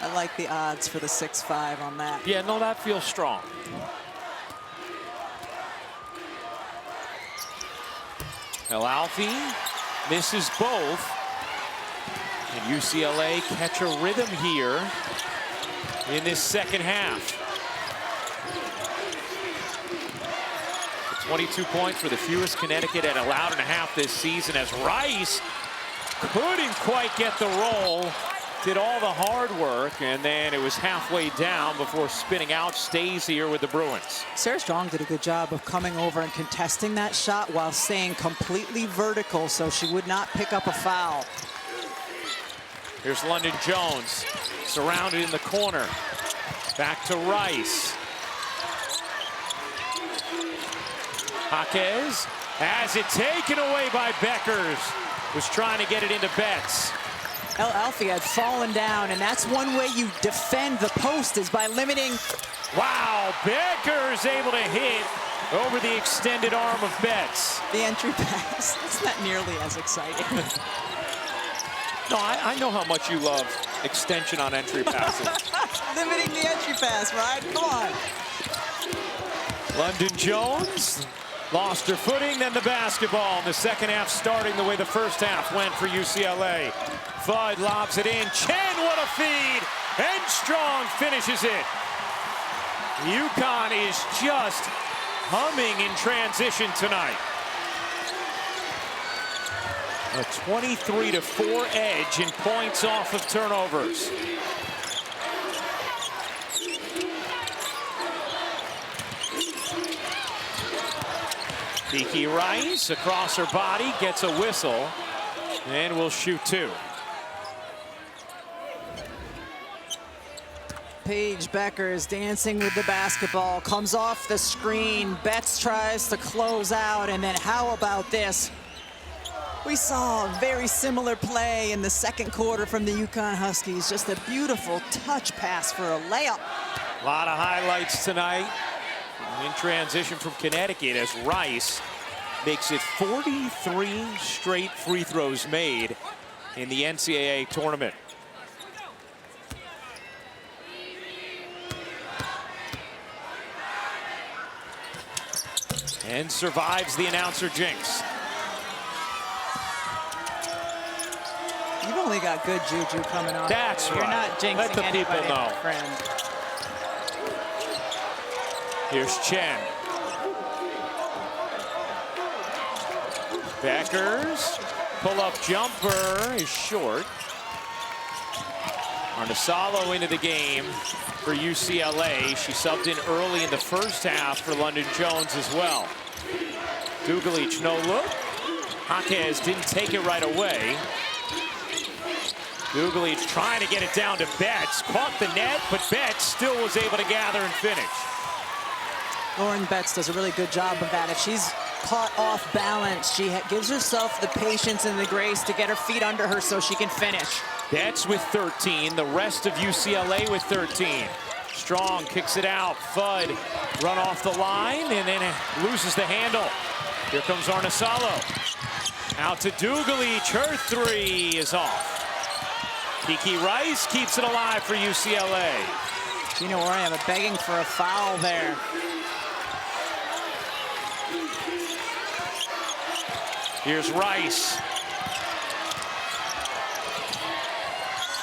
I like the odds for the 6'5" on that. Yeah, no, that feels strong. El Alfie misses both. And UCLA catch a rhythm here in this second half. 22 points for the fewest Connecticut had allowed in a half this season, as Rice couldn't quite get the roll. Did all the hard work, and then it was halfway down before spinning out. Stays here with the Bruins. Sarah Strong did a good job of coming over and contesting that shot while staying completely vertical so she would not pick up a foul. Here's London Jones, surrounded in the corner. Back to Rice. Jaquez has it taken away by Beckers. Was trying to get it into Betts. El Alfie had fallen down, and that's one way you defend the post, is by limiting. Wow, Becker's able to hit over the extended arm of Betts. The entry pass. It's not nearly as exciting. No, I know how much you love extension on entry passes. Limiting the entry pass, right? Come on. London Jones lost her footing, then the basketball in the second half, starting the way the first half went for UCLA. Fudd lobs it in. Chen, what a feed! And Strong finishes it. UConn is just humming in transition tonight. A 23-4 edge in points off of turnovers. Kiki Rice across her body, gets a whistle, and will shoot two. Paige Beckers dancing with the basketball, comes off the screen. Betts tries to close out, and then how about this? We saw a very similar play in the second quarter from the UConn Huskies. Just a beautiful touch pass for a layup. A lot of highlights tonight in transition from Connecticut as Rice makes it 43 straight free throws made in the NCAA tournament. And survives the announcer jinx. You've only got good juju coming on. That's You're right. not jinxing Let the people anybody, know. friend. Here's Chen. Beckers, pull-up jumper is short. Arnesalo into the game for UCLA. She subbed in early in the first half for London Jones as well. Dugalic, no look. Jaquez didn't take it right away. Dugalic trying to get it down to Betts. Caught the net, but Betts still was able to gather and finish. Lauren Betts does a really good job of that. If she's caught off balance, she gives herself the patience and the grace to get her feet under her so she can finish. Betts with 13, the rest of UCLA with 13. Strong kicks it out, Fudd run off the line and then loses the handle. Here comes Arnesalo. Out to Dugalic, her three is off. Kiki Rice keeps it alive for UCLA. Gina Oriana begging for a foul there. Here's Rice.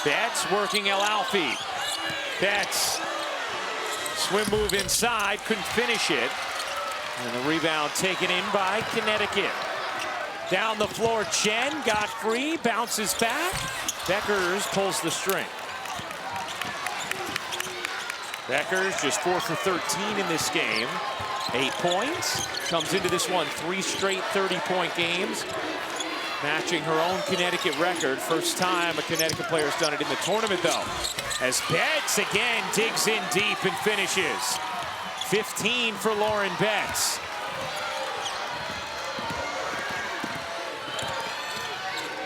Betts working El Alfi. Betts, swim move inside, couldn't finish it. And the rebound taken in by Connecticut. Down the floor, Chen got free, bounces back. Beckers pulls the string. Beckers just 4 for 13 in this game. 8 points. Comes into this one 3 straight 30-point games. Matching her own Connecticut record. First time a Connecticut player's done it in the tournament, though. As Betts again digs in deep and finishes. 15 for Lauren Betts.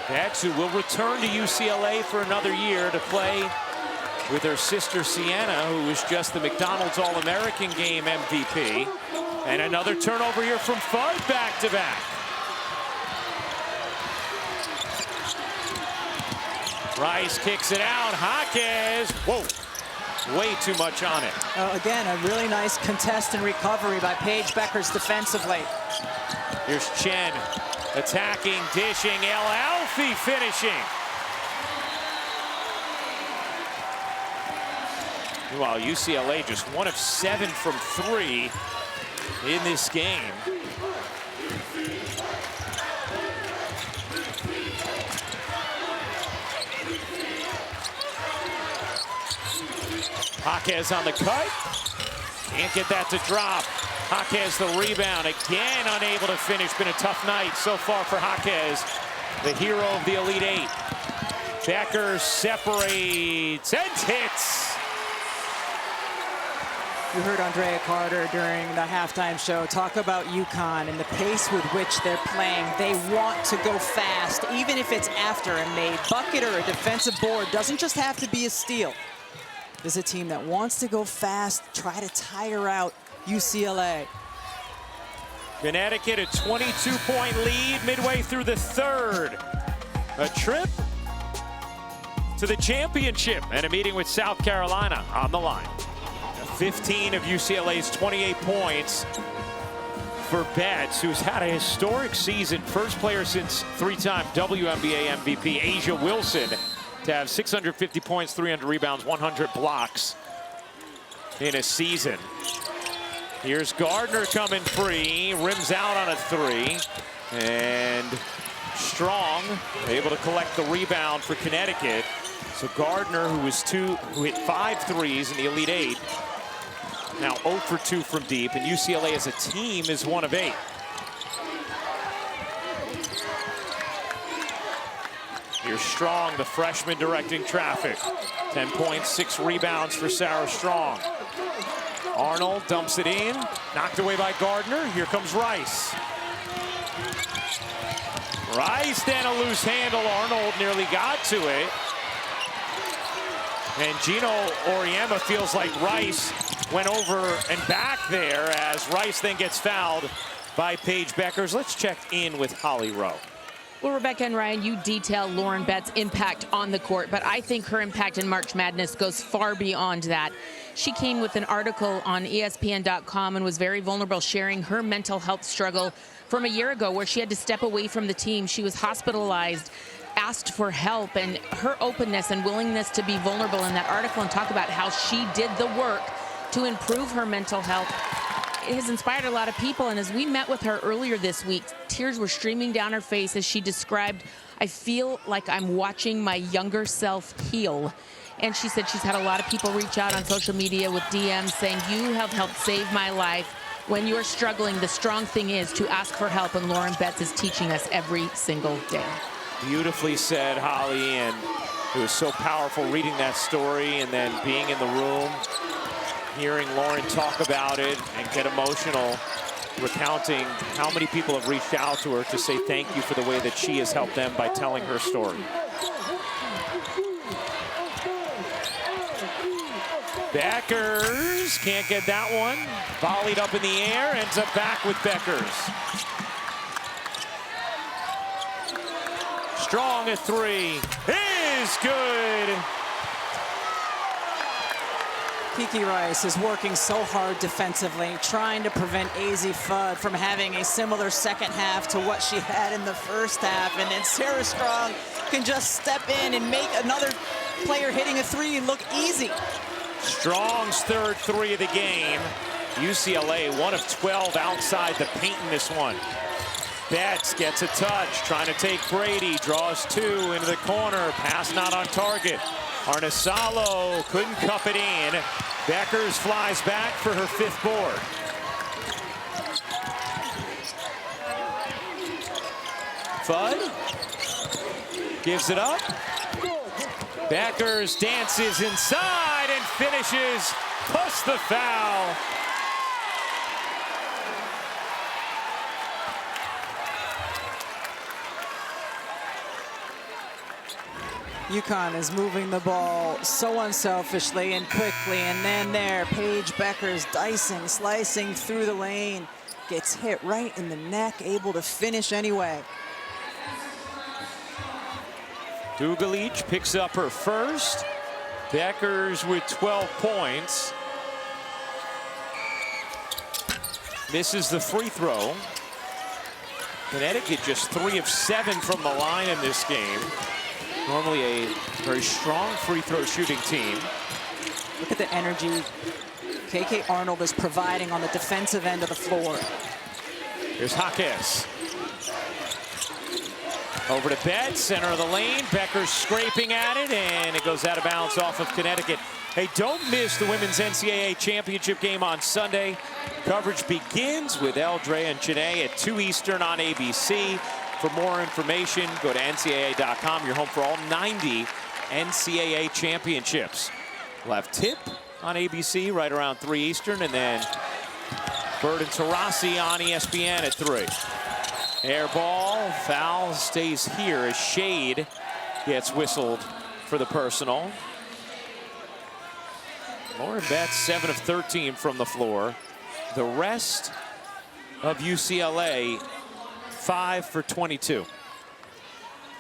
Betts, who will return to UCLA for another year to play with her sister Sienna, who was just the McDonald's All-American Game MVP. And another turnover here from Fudd, back-to-back. Rice kicks it out. Jaquez, whoa, way too much on it. Again, a really nice contest and recovery by Paige Beckers defensively. Here's Chen attacking, dishing, El Alfi finishing. Meanwhile, UCLA just 1 of 7 from 3 in this game. Jaquez on the cut. Can't get that to drop. Jaquez the rebound. Again, unable to finish. Been a tough night so far for Jaquez, the hero of the Elite Eight. Becker separates and hits. You heard Andrea Carter during the halftime show talk about UConn and the pace with which they're playing. They want to go fast, even if it's after a made bucket or a defensive board. Doesn't just have to be a steal. This is a team that wants to go fast, try to tire out UCLA. Connecticut a 22-point lead midway through the third. A trip to the championship and a meeting with South Carolina on the line. 15 of UCLA's 28 points for Betts, who's had a historic season. First player since 3-time WNBA MVP Asia Wilson to have 650 points, 300 rebounds, 100 blocks in a season. Here's Gardner coming free, rims out on a 3, and Strong able to collect the rebound for Connecticut. So Gardner, who hit 5 threes in the Elite Eight, now 0 for 2 from deep, and UCLA as a team is 1 of 8. Here's Strong, the freshman, directing traffic. 10 points, 6 rebounds for Sarah Strong. Arnold dumps it in, knocked away by Gardner. Here comes Rice. Rice, then a loose handle. Arnold nearly got to it. And Gino Auriemma feels like Rice went over and back there as Rice then gets fouled by Paige Beckers. Let's check in with Holly Rowe. Well, Rebecca and Ryan, you detail Lauren Betts' impact on the court, but I think her impact in March Madness goes far beyond that. She came with an article on ESPN.com and was very vulnerable, sharing her mental health struggle from a year ago where she had to step away from the team. She was hospitalized, asked for help, and her openness and willingness to be vulnerable in that article and talk about how she did the work to improve her mental health, it has inspired a lot of people. And as we met with her earlier this week, tears were streaming down her face as she described, "I feel like I'm watching my younger self heal." And she said she's had a lot of people reach out on social media with DMs saying, "You have helped save my life. When you're struggling, the strong thing is to ask for help," and Lauren Betts is teaching us every single day. Beautifully said, Holly, and it was so powerful reading that story and then being in the room, hearing Lauren talk about it and get emotional, recounting how many people have reached out to her to say thank you for the way that she has helped them by telling her story. Beckers can't get that one. Volleyed up in the air, ends up back with Beckers. Strong at 3 is good. Kiki Rice is working so hard defensively, trying to prevent AZ Fudd from having a similar second half to what she had in the first half. And then Sarah Strong can just step in and make another player hitting a 3 look easy. Strong's third 3 of the game. UCLA 1 of 12 outside the paint in this one. Betts gets a touch, trying to take Brady, draws 2 into the corner, pass not on target. Arnesalo couldn't cup it in. Beckers flies back for her 5th board. Fudd gives it up. Beckers dances inside and finishes, plus the foul. UConn is moving the ball so unselfishly and quickly, and then there, Paige Beckers dicing, slicing through the lane, gets hit right in the neck, able to finish anyway. Dugalich picks up her first. Beckers with 12 points. Misses the free throw. Connecticut just 3 of 7 from the line in this game. Normally a very strong free throw shooting team. Look at the energy KK Arnold is providing on the defensive end of the floor. Here's Jaques. Over to Betts, center of the lane. Beckers scraping at it, and it goes out of bounds off of Connecticut. Hey, don't miss the Women's NCAA Championship game on Sunday. Coverage begins with Eldre and Chene at 2 Eastern on ABC. For more information, go to NCAA.com. Your home for all 90 NCAA championships. We'll have Tip on ABC right around 3 Eastern, and then Bird and Taurasi on ESPN at 3. Air ball, foul stays here as Shade gets whistled for the personal. Lauren Betts 7 of 13 from the floor. The rest of UCLA 5 for 22.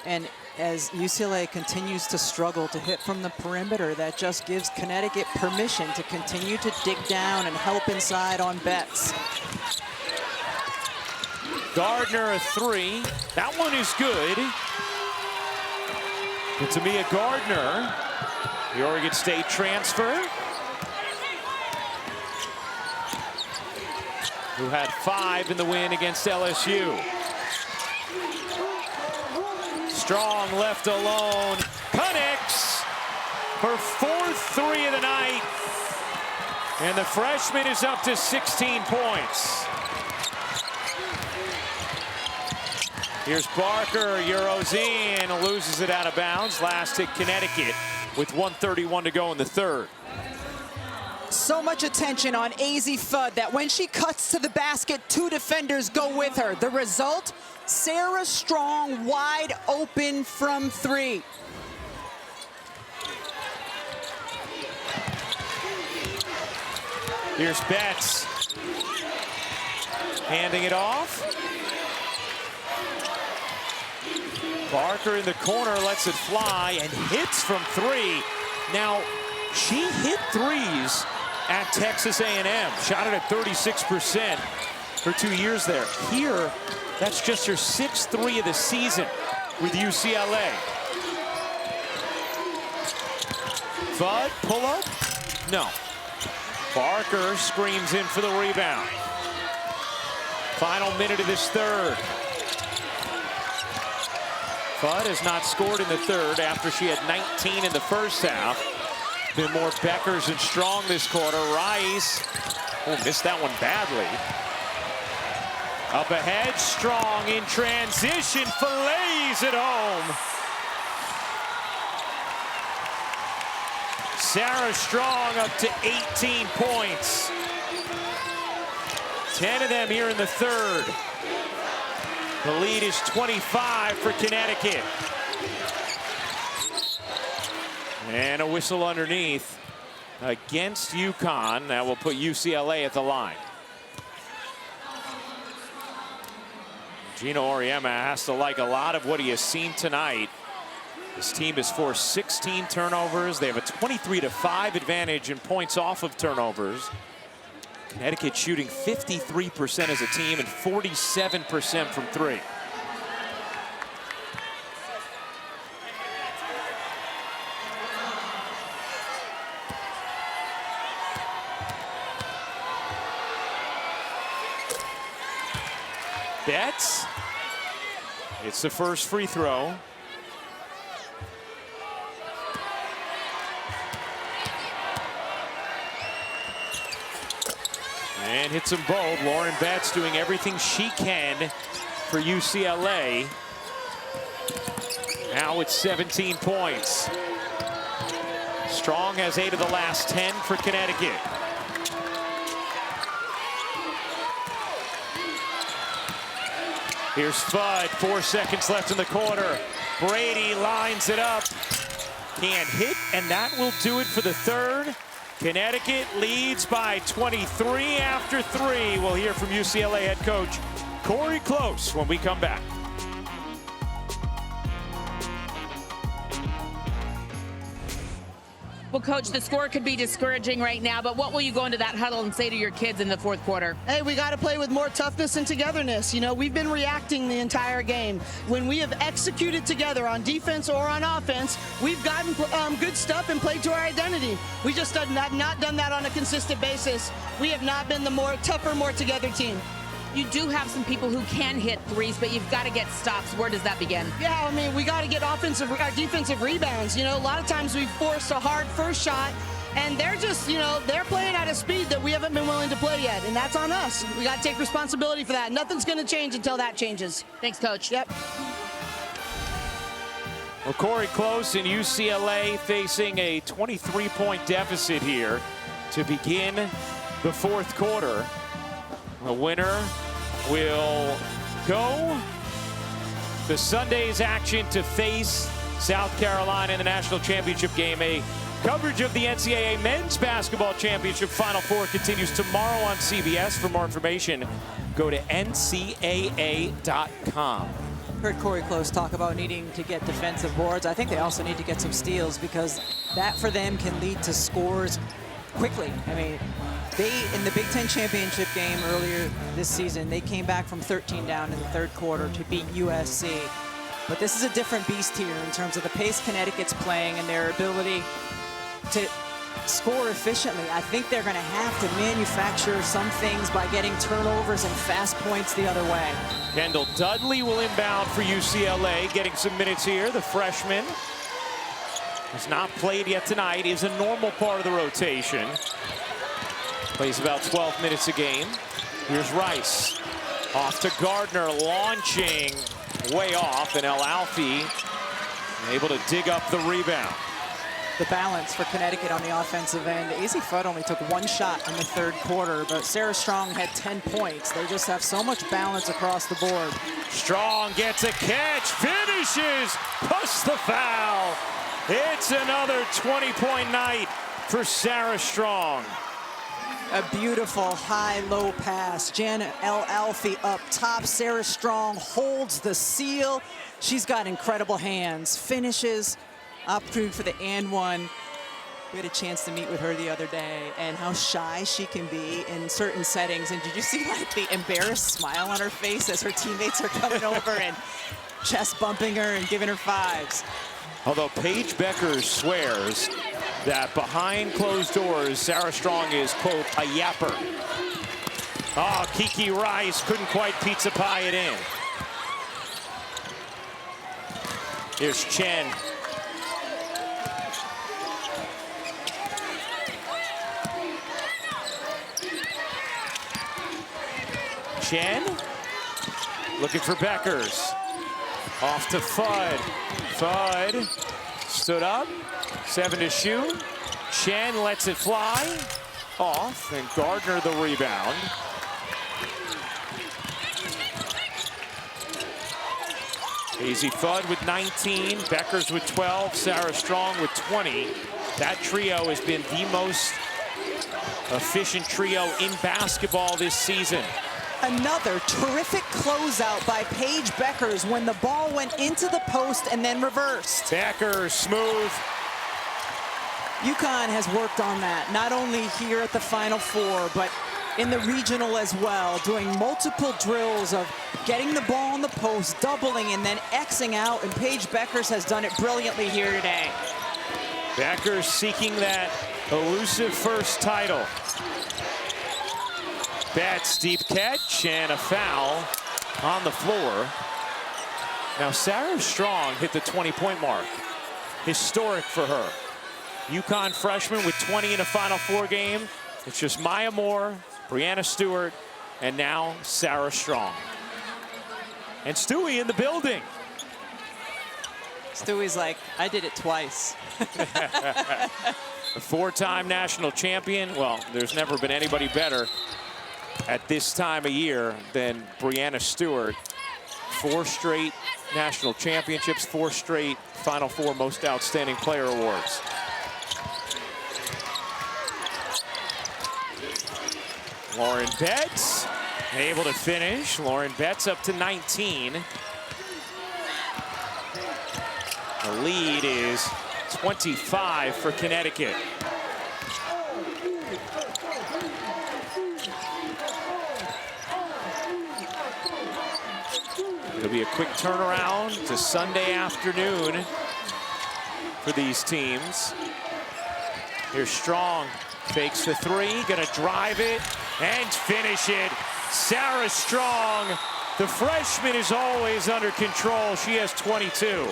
And as UCLA continues to struggle to hit from the perimeter, that just gives Connecticut permission to continue to dig down and help inside on Betts. Gardner a 3. That one is good. But to Mia Gardner, the Oregon State transfer, who had 5 in the win against LSU. Strong left alone, connects her 4th 3 of the night, and the freshman is up to 16 points. Here's Barker, Euros in, loses it out of bounds. Last hit Connecticut with 1:31 to go in the third. So much attention on Azzi Fudd that when she cuts to the basket, 2 defenders go with her. The result, Sarah Strong wide open from 3. Here's Betts, handing it off. Barker in the corner lets it fly and hits from 3. Now, she hit threes at Texas A&M, shot it at 36% for 2 years there. Here, that's just her 6th 3 of the season with UCLA. Fudd, pull up? No. Barker screams in for the rebound. Final minute of this third. Fudd has not scored in the third after she had 19 in the first half. Been more Beckers and Strong this quarter. Rice, missed that one badly. Up ahead, Strong in transition, fillets it home. Sarah Strong up to 18 points. 10 of them here in the third. The lead is 25 for Connecticut. And a whistle underneath against UConn. That will put UCLA at the line. Gino Auriemma has to like a lot of what he has seen tonight. This team has forced 16 turnovers. They have a 23-5 advantage in points off of turnovers. Connecticut shooting 53% as a team and 47% from 3. Betts. It's the first free throw. And hits them both. Lauren Betts doing everything she can for UCLA. Now it's 17 points. Strong has 8 of the last 10 for Connecticut. Here's Fudd, 4 seconds left in the quarter. Brady lines it up. Can't hit, and that will do it for the third. Connecticut leads by 23 after 3. We'll hear from UCLA head coach Corey Close when we come back. Well, Coach, the score could be discouraging right now, but what will you go into that huddle and say to your kids in the fourth quarter? Hey, we got to play with more toughness and togetherness. You know, we've been reacting the entire game. When we have executed together on defense or on offense, we've gotten good stuff and played to our identity. We just have not done that on a consistent basis. We have not been the tougher, more together team. You do have some people who can hit threes, but you've got to get stops. Where does that begin? Yeah, I mean, we got to get defensive rebounds. You know, a lot of times we force a hard first shot, and they're just, they're playing at a speed that we haven't been willing to play yet, and that's on us. We got to take responsibility for that. Nothing's going to change until that changes. Thanks, Coach. Yep. Well, Corey Close and UCLA facing a 23-point deficit here to begin the fourth quarter. The winner will go to Sunday's action to face South Carolina in the national championship game. A coverage of the NCAA men's basketball championship Final Four continues tomorrow on CBS. For more information, go to ncaa.com. Heard Corey Close talk about needing to get defensive boards. I think they also need to get some steals because that for them can lead to scores quickly. I mean, in the Big Ten championship game earlier this season, they came back from 13 down in the third quarter to beat USC. But this is a different beast here in terms of the pace Connecticut's playing and their ability to score efficiently. I think they're going to have to manufacture some things by getting turnovers and fast points the other way. Kendall Dudley will inbound for UCLA, getting some minutes here. The freshman has not played yet tonight, is a normal part of the rotation. Plays about 12 minutes a game. Here's Rice. Off to Gardner, launching. way off, and El Alfie able to dig up the rebound. The balance for Connecticut on the offensive end. AZ Fudd only took 1 shot in the 3rd quarter, but Sarah Strong had 10 points. They just have so much balance across the board. Strong gets a catch, finishes, plus the foul. It's another 20-point night for Sarah Strong. A beautiful high-low pass. Janet El Alfie up top. Sarah Strong holds the seal. She's got incredible hands. Finishes. Opportunity for the and one. We had a chance to meet with her the other day, and how shy she can be in certain settings. And did you see like the embarrassed smile on her face as her teammates are coming over and chest bumping her and giving her fives? Although Paige Beckers swears that behind closed doors, Sarah Strong is, quote, a yapper. Oh, Kiki Rice couldn't quite pizza pie it in. Here's Chen. Chen looking for Beckers. Off to Fudd. Fudd stood up. 7 to shoot. Chen lets it fly. Off, and Gardner the rebound. AZ Fudd with 19, Beckers with 12, Sarah Strong with 20. That trio has been the most efficient trio in basketball this season. Another terrific closeout by Paige Beckers when the ball went into the post and then reversed. Beckers, smooth. UConn has worked on that, not only here at the Final Four, but in the regional as well, doing multiple drills of getting the ball in the post, doubling, and then Xing out, and Paige Beckers has done it brilliantly here today. Beckers seeking that elusive first title. Betts, deep catch, and a foul on the floor. Now Sarah Strong hit the 20-point mark. Historic for her. UConn freshman with 20 in a Final Four game. It's just Maya Moore, Brianna Stewart, and now Sarah Strong. And Stewie in the building. Stewie's like, I did it twice. A 4-time national champion. Well, there's never been anybody better at this time of year than Brianna Stewart. 4 straight national championships, 4 straight Final Four Most Outstanding Player awards. Lauren Betts able to finish. Lauren Betts up to 19. The lead is 25 for Connecticut. It'll be a quick turnaround to Sunday afternoon for these teams. Here's Strong, fakes the 3, gonna drive it and finish it. Sarah Strong, the freshman, is always under control. She has 22.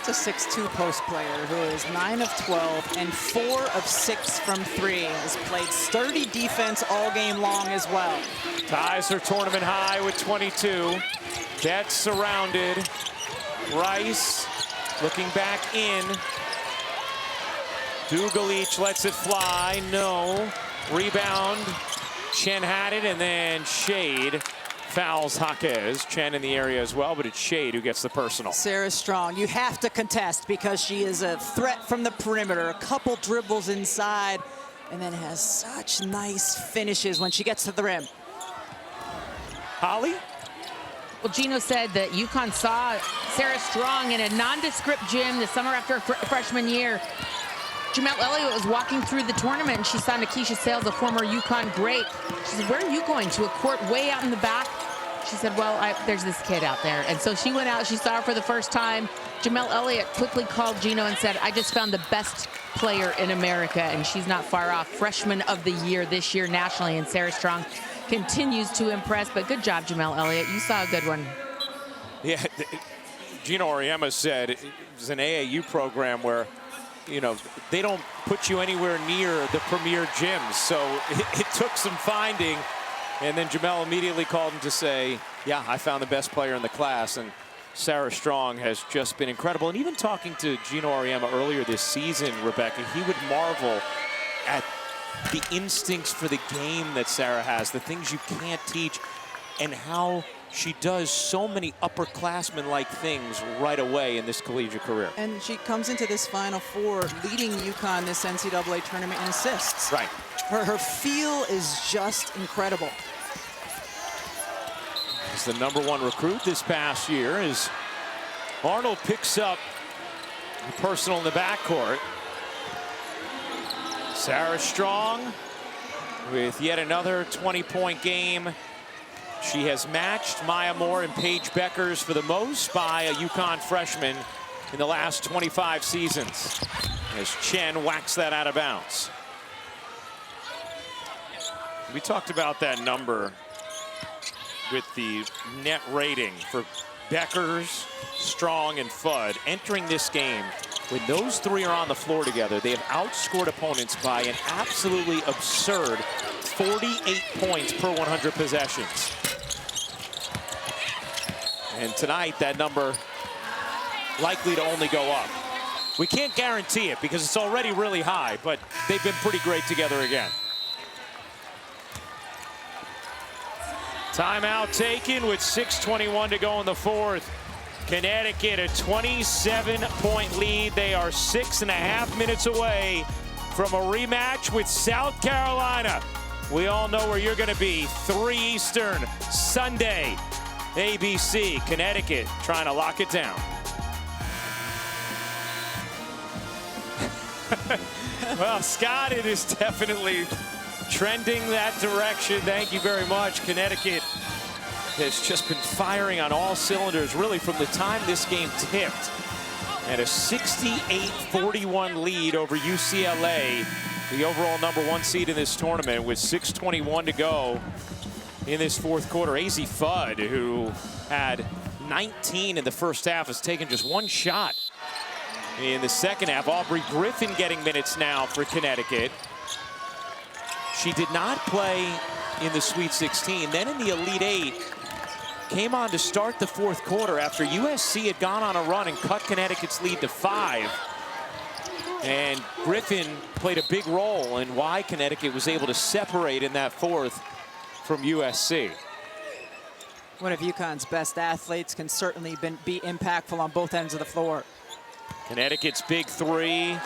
It's a 6'2" post player who is 9 of 12 and 4 of 6 from 3. Has played sturdy defense all game long as well. Ties her tournament high with 22. Betts surrounded. Rice looking back in. Dugalich lets it fly. No. Rebound. Chen had it, and then Shade fouls Jaquez. Chen in the area as well, but it's Shade who gets the personal. Sarah Strong, you have to contest because she is a threat from the perimeter. A couple dribbles inside, and then has such nice finishes when she gets to the rim. Holly? Well, Gino said that UConn saw Sarah Strong in a nondescript gym the summer after her freshman year. Jamel Elliott was walking through the tournament, and she saw Nikisha Sales, a former UConn great. She said, where are you going? To a court way out in the back? She said, well, there's this kid out there. And so she went out, she saw her for the first time. Jamel Elliott quickly called Gino and said, I just found the best player in America, and she's not far off. Freshman of the year this year nationally, and Sarah Strong continues to impress. But good job, Jamel Elliott. You saw a good one. Yeah, Gino Auriemma said it was an AAU program where, you know, they don't put you anywhere near the premier gyms. So it took some finding And then Jamel immediately called him to say, yeah, I found the best player in the class. And Sarah Strong has just been incredible. And even talking to Gino Auriemma earlier this season, Rebecca, he would marvel at the instincts for the game that Sarah has, the things you can't teach, and how she does so many upperclassmen-like things right away in this collegiate career. And she comes into this Final Four leading UConn this NCAA tournament in assists. Right. Her feel is just incredible. He's the #1 recruit this past year as Arnold picks up the personal in the backcourt. Sarah Strong with yet another 20-point game. She has matched Maya Moore and Paige Beckers for the most by a UConn freshman in the last 25 seasons, as Chen whacks that out of bounds. We talked about that number with the net rating for Beckers, Strong, and Fudd entering this game. When those three are on the floor together, they have outscored opponents by an absolutely absurd 48 points per 100 possessions. And tonight, that number likely to only go up. We can't guarantee it because it's already really high, but they've been pretty great together again. Timeout taken with 6:21 to go in the fourth. Connecticut a 27-point lead. They are 6.5 minutes away from a rematch with South Carolina. We all know where you're going to be. 3 Eastern, Sunday, ABC. Connecticut trying to lock it down. Well, Scott, it is definitely trending that direction. Thank you very much. Connecticut has just been firing on all cylinders, really, from the time this game tipped. And a 68-41 lead over UCLA, the overall #1 seed in this tournament, with 6:21 to go in this fourth quarter. AZ Fudd, who had 19 in the first half, has taken just 1 shot in the second half. Aubrey Griffin getting minutes now for Connecticut. She did not play in the Sweet 16. Then in the Elite 8, came on to start the fourth quarter after USC had gone on a run and cut Connecticut's lead to 5. And Griffin played a big role in why Connecticut was able to separate in that fourth from USC. One of UConn's best athletes, can certainly be impactful on both ends of the floor. Connecticut's big 3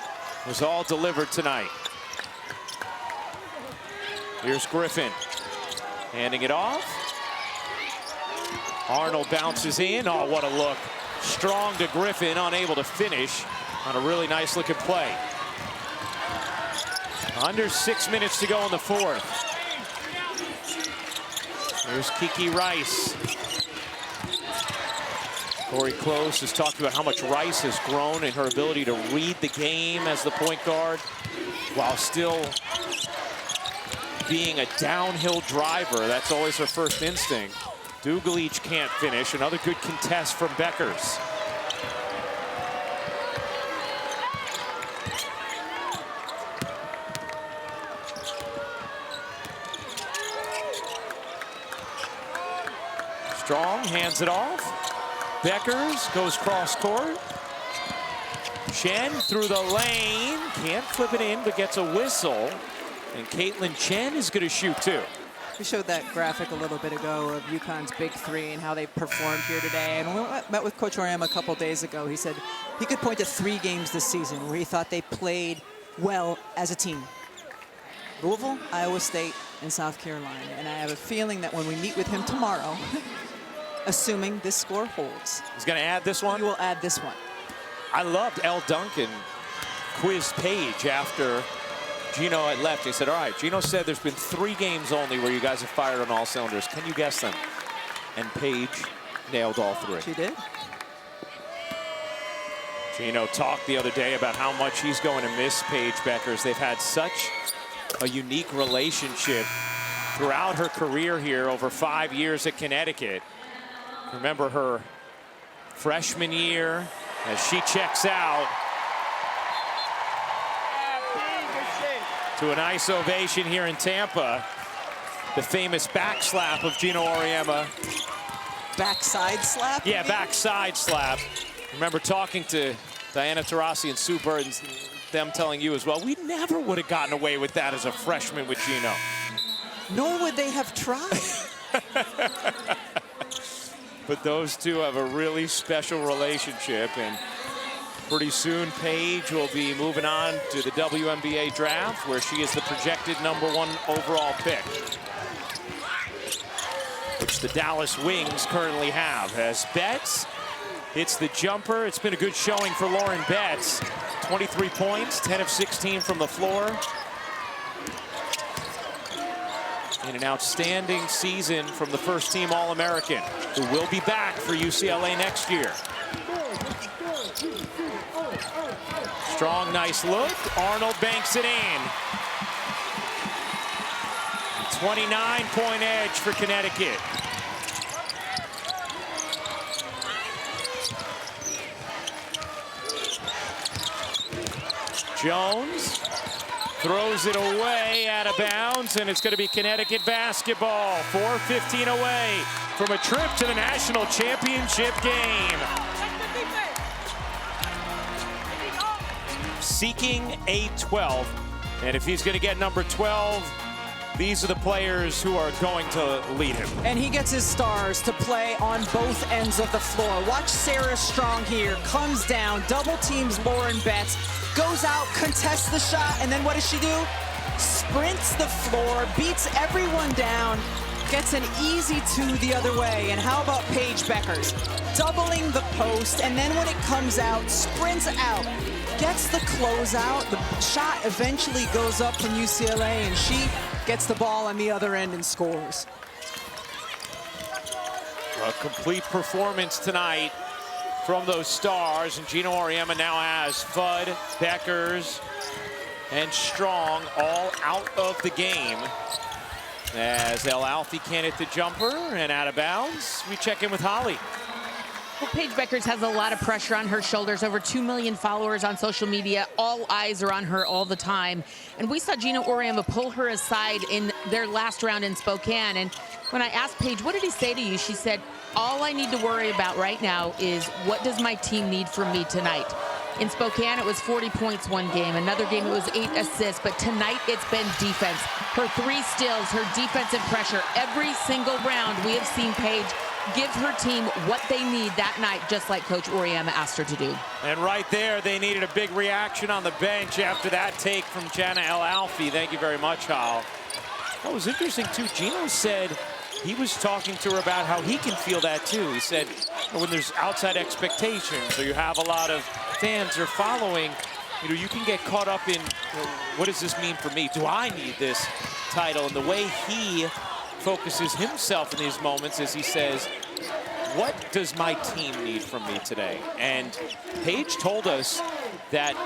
was all delivered tonight. Here's Griffin, handing it off. Arnold bounces in. Oh, what a look. Strong to Griffin, unable to finish on a really nice looking play. Under 6 minutes to go in the fourth. Here's Kiki Rice. Corey Close has talked about how much Rice has grown in her ability to read the game as the point guard while still being a downhill driver. That's always her first instinct. Dugalich can't finish. Another good contest from Beckers. Strong hands it off. Beckers goes cross court. Chen through the lane. Can't flip it in, but gets a whistle. And Caitlin Chen is going to shoot too. We showed that graphic a little bit ago of UConn's big 3 and how they performed here today. And when we met with Coach Auriemma a couple days ago, he said he could point to 3 games this season where he thought they played well as a team. Louisville, Iowa State, and South Carolina. And I have a feeling that when we meet with him tomorrow, assuming this score holds, he's going to add this one? He will add this one. I loved L. Duncan quizzed Paige after Gino had left. He said, all right, Gino said there's been 3 games only where you guys have fired on all cylinders. Can you guess them? And Paige nailed all 3. She did. Gino talked the other day about how much he's going to miss Paige Beckers. They've had such a unique relationship throughout her career here over 5 years at Connecticut. Remember her freshman year as she checks out to a nice ovation here in Tampa. the famous back slap of Gino Auriemma. Backside slap? Yeah, backside slap. Remember talking to Diana Taurasi and Sue Bird, and them telling you as well, we never would have gotten away with that as a freshman with Gino. Nor would they have tried. But those two have a really special relationship, and pretty soon Paige will be moving on to the WNBA draft, where she is the projected #1 overall pick, which the Dallas Wings currently have. As Betts hits the jumper, it's been a good showing for Lauren Betts. 23 points, 10 of 16 from the floor. In an outstanding season from the first-team All-American, who will be back for UCLA next year. Strong, nice look. Arnold banks it in. 29-point edge for Connecticut. Jones throws it away, out of bounds, and it's going to be Connecticut basketball. 4:15 away from a trip to the national championship game. Seeking a 12, and if he's going to get number 12, these are the players who are going to lead him. And he gets his stars to play on both ends of the floor. Watch Sarah Strong here, comes down, double teams Lauren Betts, goes out, contests the shot, and then what does she do? Sprints the floor, beats everyone down, gets an easy 2 the other way. And how about Paige Bueckers? Doubling the post, and then when it comes out, sprints out, gets the closeout. The shot eventually goes up from UCLA, and she gets the ball on the other end and scores. A complete performance tonight from those stars, and Gino Auriemma now has Fudd, Bueckers, and Strong all out of the game. As El Alfie can't hit the jumper and out of bounds, we check in with Holly. Well, Paige Bueckers has a lot of pressure on her shoulders. Over 2 million followers on social media. All eyes are on her all the time. And we saw Gino Auriemma pull her aside in their last round in Spokane. And when I asked Paige, what did he say to you? She said, all I need to worry about right now is what does my team need from me tonight? In Spokane, it was 40 points one game. Another game, it was 8 assists. But tonight, it's been defense. Her 3 steals, her defensive pressure. Every single round, we have seen Paige give her team what they need that night, just like Coach Auriemma asked her to do. And right there, they needed a big reaction on the bench after that take from Jana El Alfie. Thank you very much, Hal. That was interesting, too. Gino said he was talking to her about how he can feel that, too. He said when there's outside expectations or you have a lot of fans are following, you can get caught up in, what does this mean for me? Do I need this title? And the way he focuses himself in these moments as he says, what does my team need from me today? And Paige told us that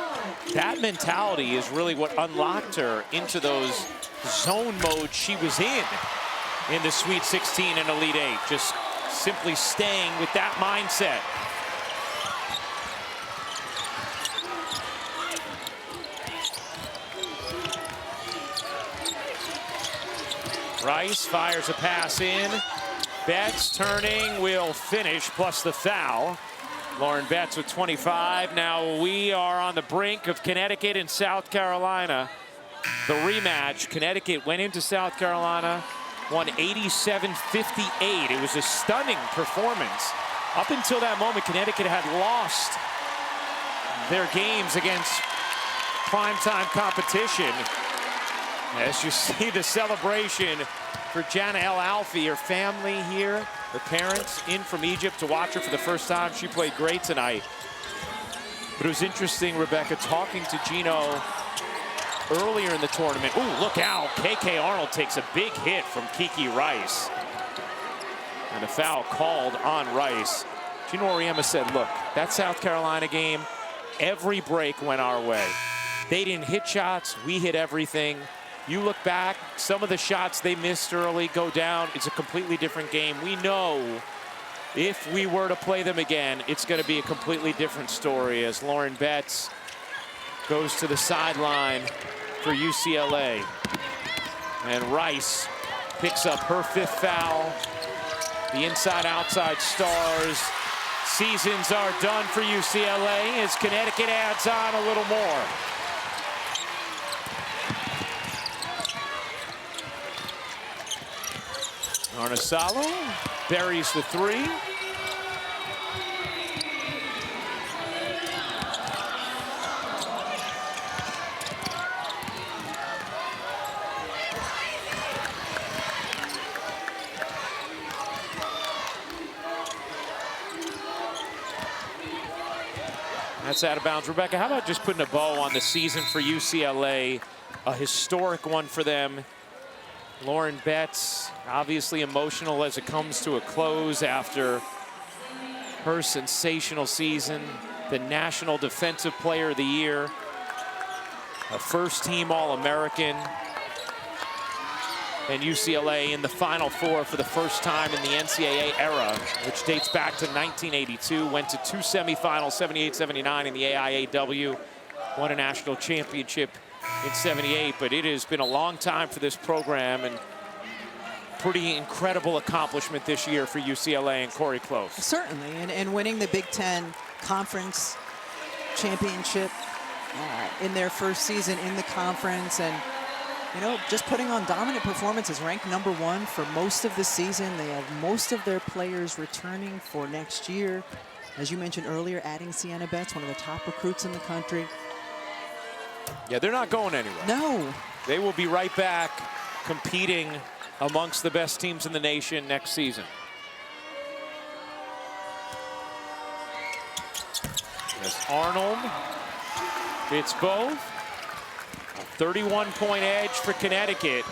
that mentality is really what unlocked her into those zone modes she was in the Sweet 16 and Elite 8, just simply staying with that mindset. Rice fires a pass in. Betts turning, will finish, plus the foul. Lauren Betts with 25. Now we are on the brink of Connecticut and South Carolina. The rematch. Connecticut went into South Carolina, won 87-58. It was a stunning performance. Up until that moment, Connecticut had lost their games against primetime competition. As you see the celebration for Jana El Alfie, her family here, her parents in from Egypt to watch her for the first time. She played great tonight. But it was interesting, Rebecca, talking to Gino earlier in the tournament. Ooh, look out. KK Arnold takes a big hit from Kiki Rice. And a foul called on Rice. Gino Auriemma said, look, that South Carolina game, every break went our way. They didn't hit shots, we hit everything. You look back, some of the shots they missed early go down. It's a completely different game. We know if we were to play them again, it's going to be a completely different story as Lauren Betts goes to the sideline for UCLA. And Rice picks up her 5th foul. The inside-outside stars. Seasons are done for UCLA as Connecticut adds on a little more. Arnesalo buries the 3. That's out of bounds. Rebecca, how about just putting a bow on the season for UCLA? A historic one for them. Lauren Betts, obviously emotional as it comes to a close after her sensational season. The National Defensive Player of the Year. A first-team All-American. And UCLA in the Final Four for the first time in the NCAA era, which dates back to 1982. Went to 2 semifinals, 78-79 in the AIAW. Won a national championship in 78, but it has been a long time for this program and pretty incredible accomplishment this year for UCLA and Corey Close. Certainly, and winning the Big Ten Conference Championship in their first season in the conference, and you know, just putting on dominant performances, ranked #1 for most of the season. They have most of their players returning for next year. As you mentioned earlier, adding Sienna Betts, one of the top recruits in the country. Yeah, they're not going anywhere. No. They will be right back competing amongst the best teams in the nation next season. As Arnold hits both. 31-point edge for Connecticut.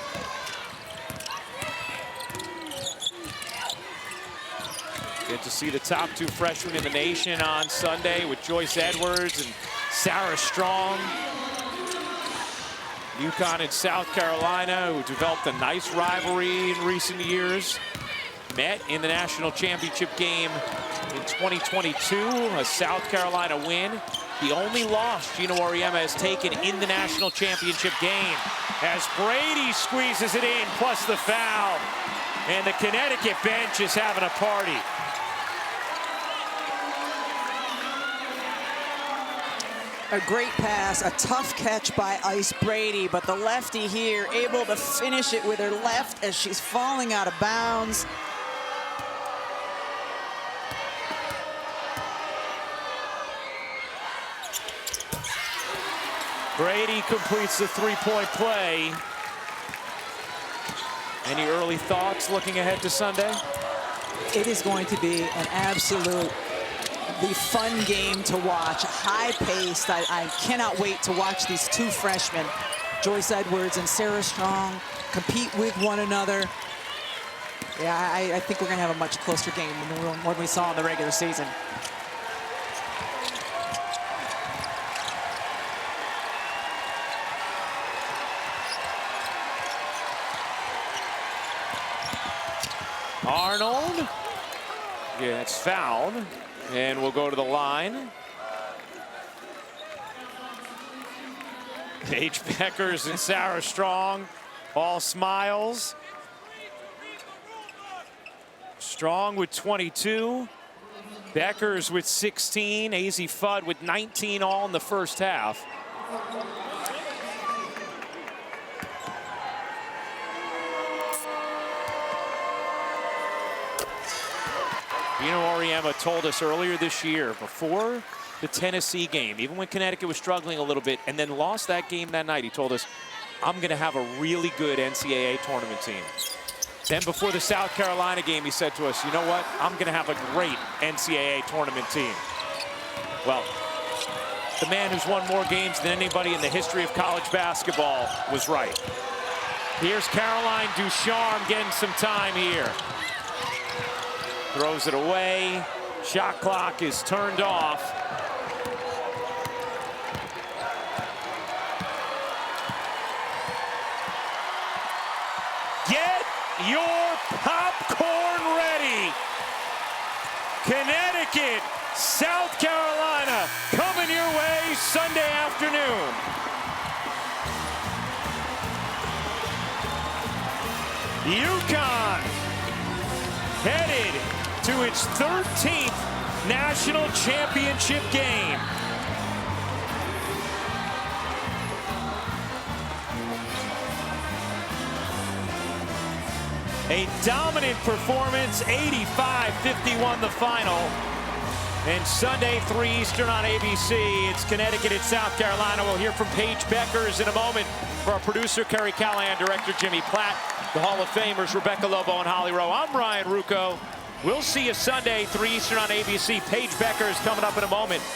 Get to see the top 2 freshmen in the nation on Sunday with Joyce Edwards and Sarah Strong. UConn and South Carolina, who developed a nice rivalry in recent years, met in the national championship game in 2022, a South Carolina win. The only loss Gino Auriemma has taken in the national championship game, as Brady squeezes it in, plus the foul. And the Connecticut bench is having a party. A great pass, a tough catch by Ice Brady, but the lefty here able to finish it with her left as she's falling out of bounds. Brady completes the 3-point play. Any early thoughts looking ahead to Sunday? It is going to be an absolutely fun game to watch, high-paced. I cannot wait to watch these 2 freshmen, Joyce Edwards and Sarah Strong, compete with one another. Yeah, I think we're going to have a much closer game than what we saw in the regular season. Arnold gets fouled, and we'll go to the line. Paige Beckers and Sarah Strong, all smiles. Strong with 22, Beckers with 16, AZ Fudd with 19 all in the first half. Gino Auriemma told us earlier this year, before the Tennessee game, even when Connecticut was struggling a little bit and then lost that game that night, he told us, I'm going to have a really good NCAA tournament team. Then before the South Carolina game, he said to us, you know what? I'm going to have a great NCAA tournament team. Well, the man who's won more games than anybody in the history of college basketball was right. Here's Caroline Ducharme getting some time here. Throws it away. Shot clock is turned off. Get your popcorn ready. Connecticut, South Carolina, coming your way Sunday afternoon. UConn headed to its 13th national championship game. A dominant performance, 85-51 the final. And Sunday, 3 Eastern on ABC. It's Connecticut at South Carolina. We'll hear from Paige Beckers in a moment. For our producer, Kerry Callahan, director Jimmy Platt, the Hall of Famers, Rebecca Lobo and Holly Rowe. I'm Ryan Rucco. We'll see you Sunday, 3 Eastern on ABC. Paige Beckers coming up in a moment.